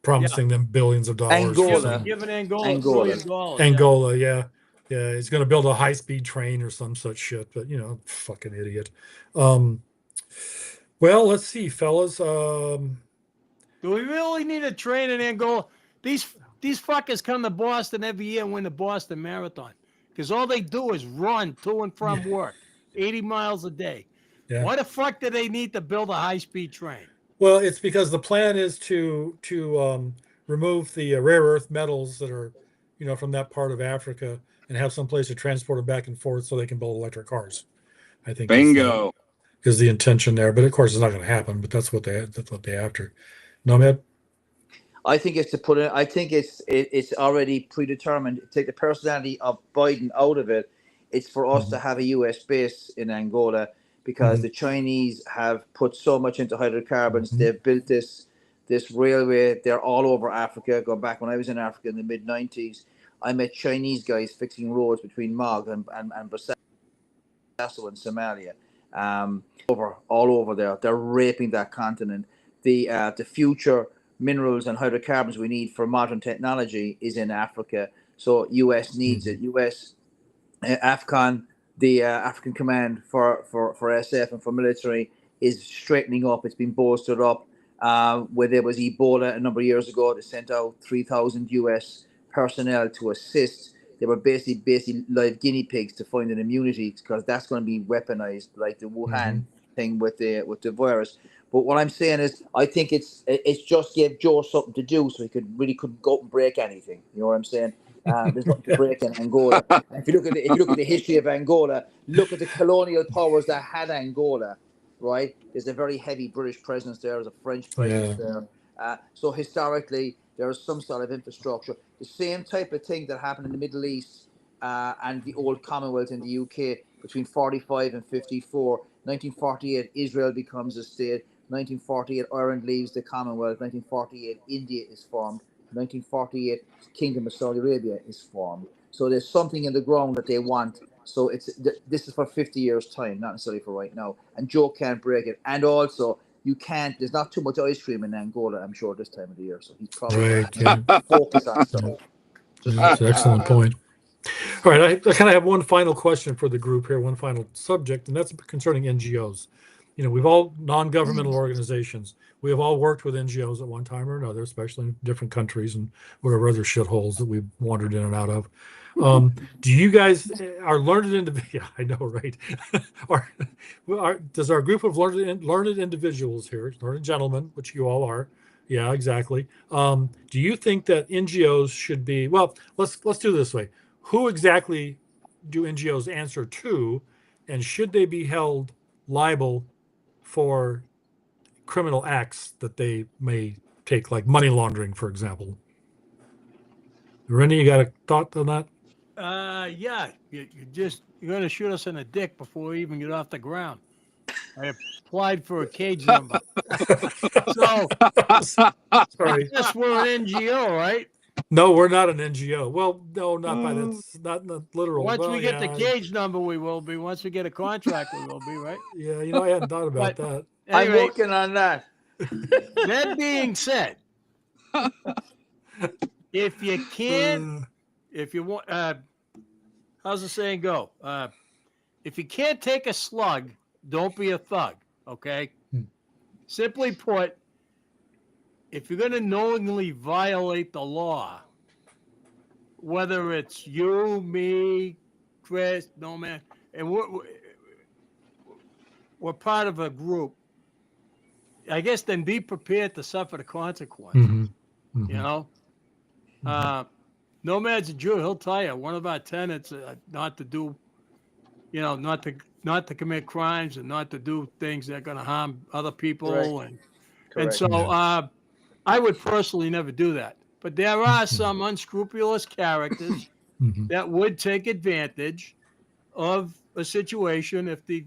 promising them billions of dollars. Angola. Giving Angola Angola. $1 billion. Angola, yeah, he's going to build a high-speed train or some such shit. But fucking idiot. Well, let's see, fellas. Do we really need a train in Angola? These fuckers come to Boston every year and win the Boston Marathon because all they do is run to and from work, 80 miles a day. Yeah. Why the fuck do they need to build a high-speed train? Well, it's because the plan is to remove the rare earth metals that are, from that part of Africa and have some place to transport them back and forth so they can build electric cars. I think Bingo. is the intention there. But of course, it's not going to happen. But that's what they after. Nomad. I think it's to put it. I think it's already predetermined. Take the personality of Biden out of it. It's for us to have a U.S. base in Angola because the Chinese have put so much into hydrocarbons. They've built this railway. They're all over Africa. Go back when I was in Africa in the mid-90s. I met Chinese guys fixing roads between Mog and Bosaso in Somalia. All over there. They're raping that continent. The future minerals and hydrocarbons we need for modern technology is in Africa. So US needs it. US, AFCON, the African Command for SF and for military is straightening up. It's been bolstered up. Where there was Ebola a number of years ago, they sent out 3,000 US personnel to assist. They were basically live guinea pigs to find an immunity because that's going to be weaponized like the Wuhan thing with the virus. But what I'm saying is, I think it's just gave Joe something to do, so he couldn't go out and break anything. You know what I'm saying? There's nothing to break in Angola. And if you look at the history of Angola, look at the colonial powers that had Angola. Right? There's a very heavy British presence there. There's a French presence there. So historically, there is some sort of infrastructure. The same type of thing that happened in the Middle East and the old Commonwealth in the UK between 45 and 54. 1948, Israel becomes a state. 1948, Ireland leaves the Commonwealth. 1948, India is formed. 1948, Kingdom of Saudi Arabia is formed. So there's something in the ground that they want. So this is for 50 years' time, not necessarily for right now. And Joe can't break it. And also, there's not too much ice cream in Angola, I'm sure, this time of the year. So he's probably focus on stuff. That's an excellent point. All right, I kind of have one final question for the group here, one final subject, and that's concerning NGOs. We've all non-governmental organizations. We have all worked with NGOs at one time or another, especially in different countries and whatever other shitholes that we've wandered in and out of. Do you guys are learned individuals? I know, right? Does our group of learned individuals here, learned gentlemen, which you all are, yeah, exactly. Do you think that NGOs should be? Well, let's do it this way. Who exactly do NGOs answer to, and should they be held liable for criminal acts that they may take, like money laundering, for example? Rennie, you got a thought on that? Yeah, you're going to shoot us in the dick before we even get off the ground. I applied for a cage number. So, sorry. Yes, we're an NGO, right? No, we're not an NGO. Well, no, not by that's not in the literal. Once we get the cage number, we will be. Once we get a contract, we will be, right? Yeah, I hadn't thought about that. Anyway, I'm working on that. That being said, if you can't, if you want, how's the saying go? If you can't take a slug, don't be a thug. Okay. Simply put, if you're going to knowingly violate the law, whether it's you, me, Chris, no man, and we're part of a group, I guess then be prepared to suffer the consequences. You know? Nomad's a Jew. He'll tell you one of our tenets not to do, not to commit crimes and not to do things that are going to harm other people. And so I would personally never do that. But there are some unscrupulous characters that would take advantage of a situation if the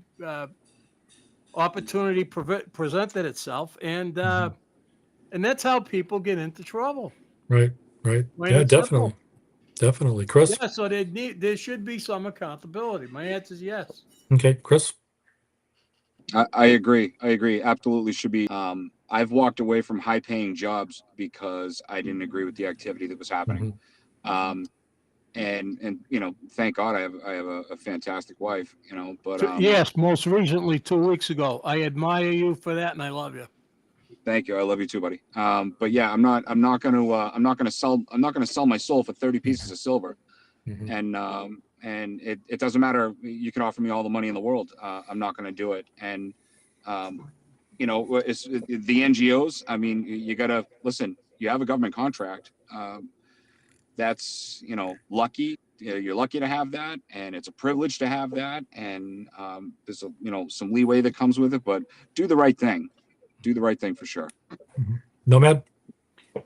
opportunity presented itself, and that's how people get into trouble. Right. Yeah, definitely, Chris. Yeah, so there should be some accountability. My answer is yes. Okay, Chris. I agree. I agree. Absolutely should be. I've walked away from high paying jobs because I didn't agree with the activity that was happening. Mhm. And thank God I have a fantastic wife, but Yes, most recently 2 weeks ago. I admire you for that, and I love you. thank you. I love you too, buddy. But yeah, I'm not gonna sell my soul for 30 pieces of silver. Mhm. And it doesn't matter. You can offer me all the money in the world. I'm not gonna do it. And it's the NGOs. I mean, you gotta listen. You have a government contract. That's lucky. You're lucky to have that, and it's a privilege to have that. And there's some leeway that comes with it. But do the right thing. Do the right thing for sure. Nomad.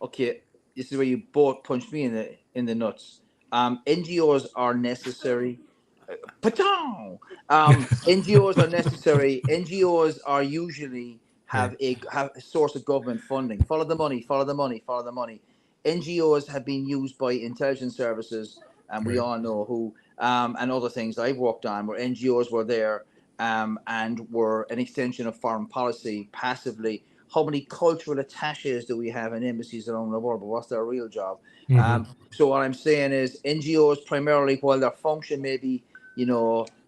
Okay, this is where you both punched me in the nuts. NGOs are necessary. Patong! NGOs are necessary. NGOs are usually have a source of government funding. Follow the money. Follow the money. Follow the money. NGOs have been used by intelligence services, and we Right. all know who, and other things I've worked on where NGOs were there, and were an extension of foreign policy passively. How many cultural attaches do we have in embassies around the world? But what's their real job? Mhm. So what I'm saying is NGOs primarily, while their function may be,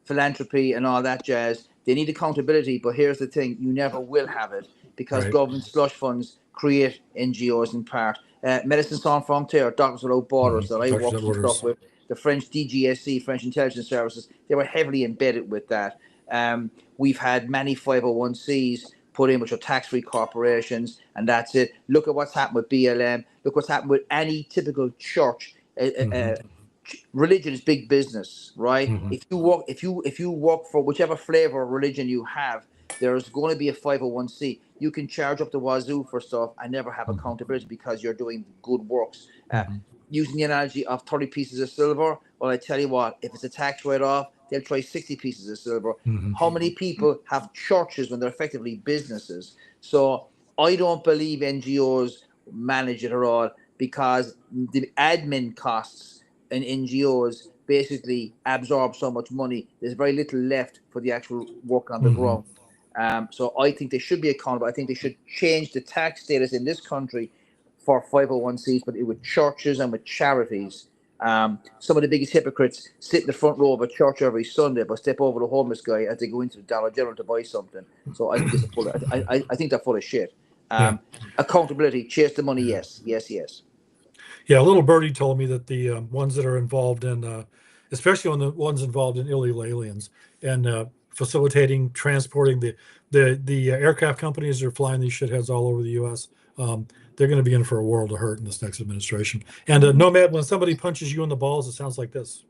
philanthropy and all that jazz, they need accountability. But here's the thing: you never will have it because Right. government slush funds create NGOs in part. Medicine Sans Frontières, Doctors Without Borders, that I Doctors worked Without and Borders. stuff with, the French DGSC, French Intelligence Services, they were heavily embedded with that. We've had many 501cs put in, which are tax-free corporations, and that's it. Look at what's happened with BLM. Look what's happened with any typical church. Mhm. Religion is big business, right? Mhm. If you work for whichever flavor of religion you have, there's going to be a 501c. You can charge up the wazoo for stuff and never have Mhm. accountability because you're doing good works. Mhm. Using the analogy of 30 pieces of silver, well, I tell you what, if it's a tax write-off, they'll try 60 pieces of silver. Mhm. How many people have churches when they're effectively businesses? So I don't believe NGOs manage it at all because the admin costs in NGOs basically absorb so much money. There's very little left for the actual work on the Mhm. ground. So I think they should be accountable. I think they should change the tax status in this country for 501cs, but with churches and with charities. Some of the biggest hypocrites sit in the front row of a church every Sunday, but step over the homeless guy as they go into the Dollar General to buy something. So I think it's full. I think they're full of shit. Yeah. Accountability, chase the money. Yeah. Yes, yes, yes. Yeah, little birdie told me that the ones that are involved in, especially on the ones involved in illegal aliens and facilitating, transporting the aircraft companies that are flying these shitheads all over the U.S. They're going to be in for a world of hurt in this next administration. And Nomad, when somebody punches you in the balls, it sounds like this.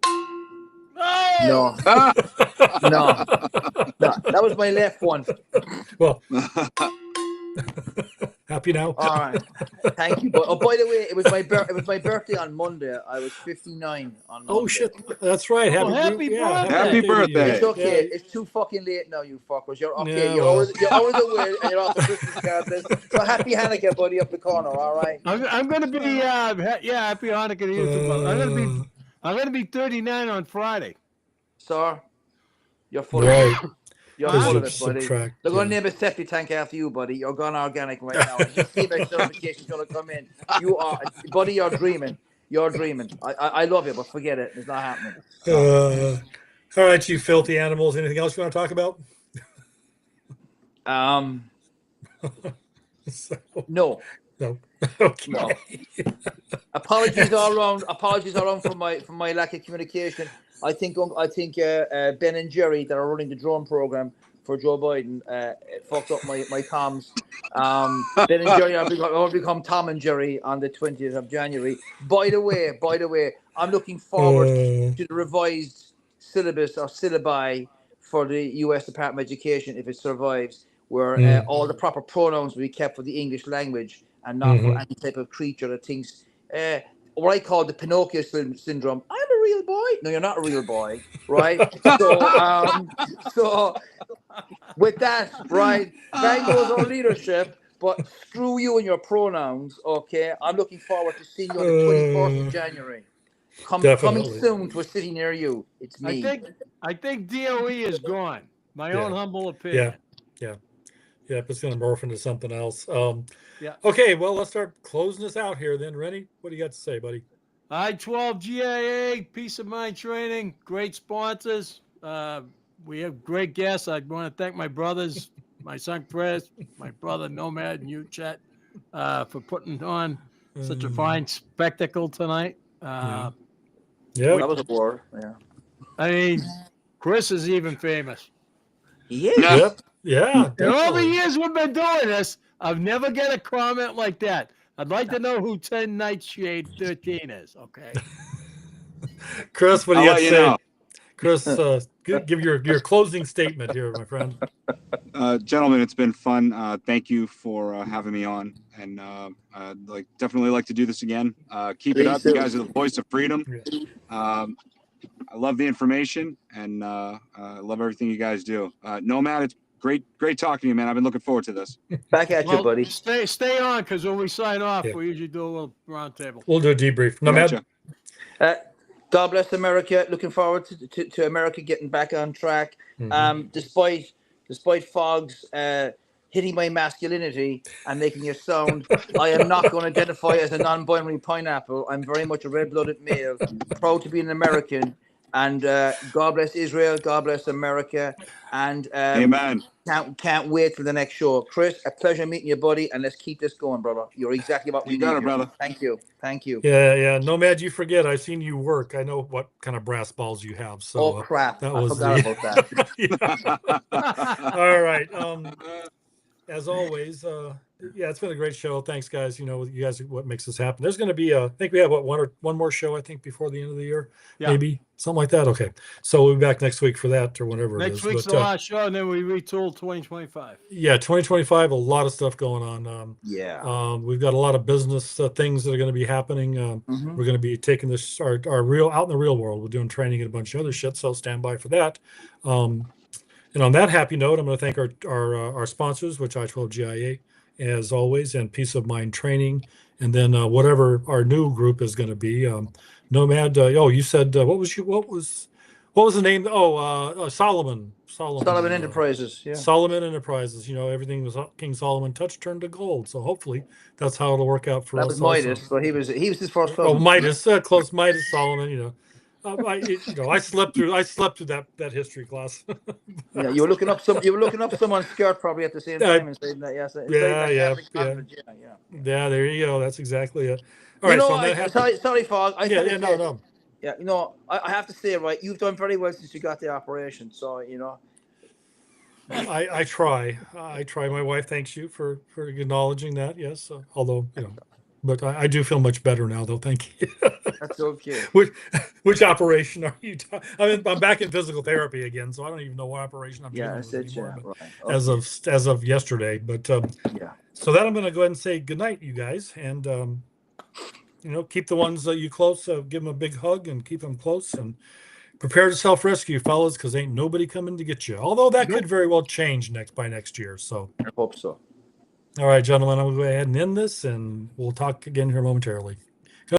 No, no, no. That was my left one. Well, happy now. All right. Thank you. But by the way, it was my birthday on Monday. I was 59 on Monday. Oh shit, that's right. Oh, happy birthday. Happy to you. birthday. It's okay. Yeah. It's too fucking late now, you fuckers. You're okay. Yeah, you're well. over the way, and you're off the Christmas card list. So happy Hanukkah, buddy, up the corner. All right. I'm gonna be happy Hanukkah to you too, brother. I'm gonna be 39 on Friday. Sir, you're full of Right. it. You're Because full you of it, buddy. subtract. They're going to Yeah. name a septic tank after you, buddy. You're gone organic right now. Your CMS certification's going to come in. You are, buddy. You're dreaming. You're dreaming. I love you, but forget it. It's not happening. No. All right, you filthy animals. Anything else you want to talk about? So, No. no. Okay. No. Apologies all around. Apologies all around for my lack of communication. I think Ben and Jerry that are running the drone program for Joe Biden fucked up my comms. Ben and Jerry are going to become Tom and Jerry on the 20th of January. By the way, I'm looking forward to the revised syllabus or syllabi for the U.S. Department of Education if it survives, where all the proper pronouns will be kept for the English language and not for any type of creature that thinks what I call the Pinocchio syndrome. I'm a real boy. No, you're not a real boy, right? So with that, right, bang goes our leadership, but screw you and your pronouns, okay? I'm looking forward to seeing you on the 24th of January. Coming soon to a city near you. It's me. I think DOE is gone. My own humble opinion. Yeah, it's going to morph into something else. Yeah. Okay, well, let's start closing this out here then. Rennie, what do you got to say, buddy? I-12 GIA, Peace of Mind Training, great sponsors. We have great guests. I want to thank my brothers, my son Chris, my brother Nomad, and you, Chet, for putting on such a fine spectacle tonight. Yeah. That was a war. Yeah. I mean, Chris is even famous. He is. Yeah. Yep. Yeah. In all the definitely. years we've been doing this, I've never get a comment like that. I'd like to know who 10 Nightshade 13 is, okay? Chris, what do I'll you got let to you say? know. Chris, give your closing statement here, my friend. Gentlemen, it's been fun. Thank you for having me on, and definitely like to do this again. Keep it Please up. You do. guys are the voice of freedom. Yeah. I love the information, and I love everything you guys do. Nomad, it's great talking to you, man. I've been looking forward to this. Back at you, buddy. Stay on, because when we sign off, Yeah. we usually do a little round table. We'll do a debrief. No, Gotcha. God bless America. Looking forward to America getting back on track. Mhm. Despite Fogg's hitting my masculinity and making it sound, I am not going to identify as a non-binary pineapple. I'm very much a red-blooded male, proud to be an American. And God bless Israel. God bless America. And Amen. can't wait for the next show. Chris, a pleasure meeting you, buddy. And let's keep this going, brother. You're exactly what we You need. got it, here. brother. Thank you. Thank you. Yeah. Nomad, you forget. I've seen you work. I know what kind of brass balls you have. So Oh crap! that I was forgot about that. Yeah. All right. As always, it's been a great show. Thanks, guys. You know, you guys are what makes this happen. There's going to be I think we have one more show, I think, before the end of the year, Yeah. maybe something like that. Okay, so we'll be back next week for that or whatever it Next is. week's But, the last show, and then we retool 2025. yeah, 2025, a lot of stuff going on. Yeah. We've got a lot of business things that are going to be happening. Mhm. We're going to be taking this our real out in the real world. We're doing training and a bunch of other shit. So stand by for that. And on that happy note, I'm going to thank our sponsors, which I-12 GIA, as always, and Peace of Mind Training, and then whatever our new group is going to be. Nomad. You said what was the name? Solomon. Solomon Enterprises. Yeah. Solomon Enterprises. You know, everything was King Solomon touched turned to gold. So hopefully that's how it'll work out for That us. was Midas, but he was his first. Oh, cousin. Midas, close Midas, Solomon. You know. I slept through that history class. Yeah, you were looking up someone's skirt probably at the same time and saying that. Yes. Yeah. Yeah. Yeah, there you go. That's exactly it. All You right, know, so that happened. sorry, Fogg. No. Yeah, you know, I have to say, right, you've done very well since you got the operation. So, you know. I try. My wife thanks you for acknowledging that. Yes, although you know, but I do feel much better now, though. Thank you. That's okay. Which operation are you? I'm back in physical therapy again, so I don't even know what operation I'm Yeah, dealing that's with it. anymore. Yeah, But right. Okay. as of yesterday, but Yeah. so that I'm going to go ahead and say goodnight, you guys, and you know, keep the ones that you close. Give them a big hug and keep them close, and prepare to self-rescue, fellas, because ain't nobody coming to get you. Although that could very well change by next year. So, I hope so. all right, gentlemen, I'm going to go ahead and end this, and we'll talk again here momentarily.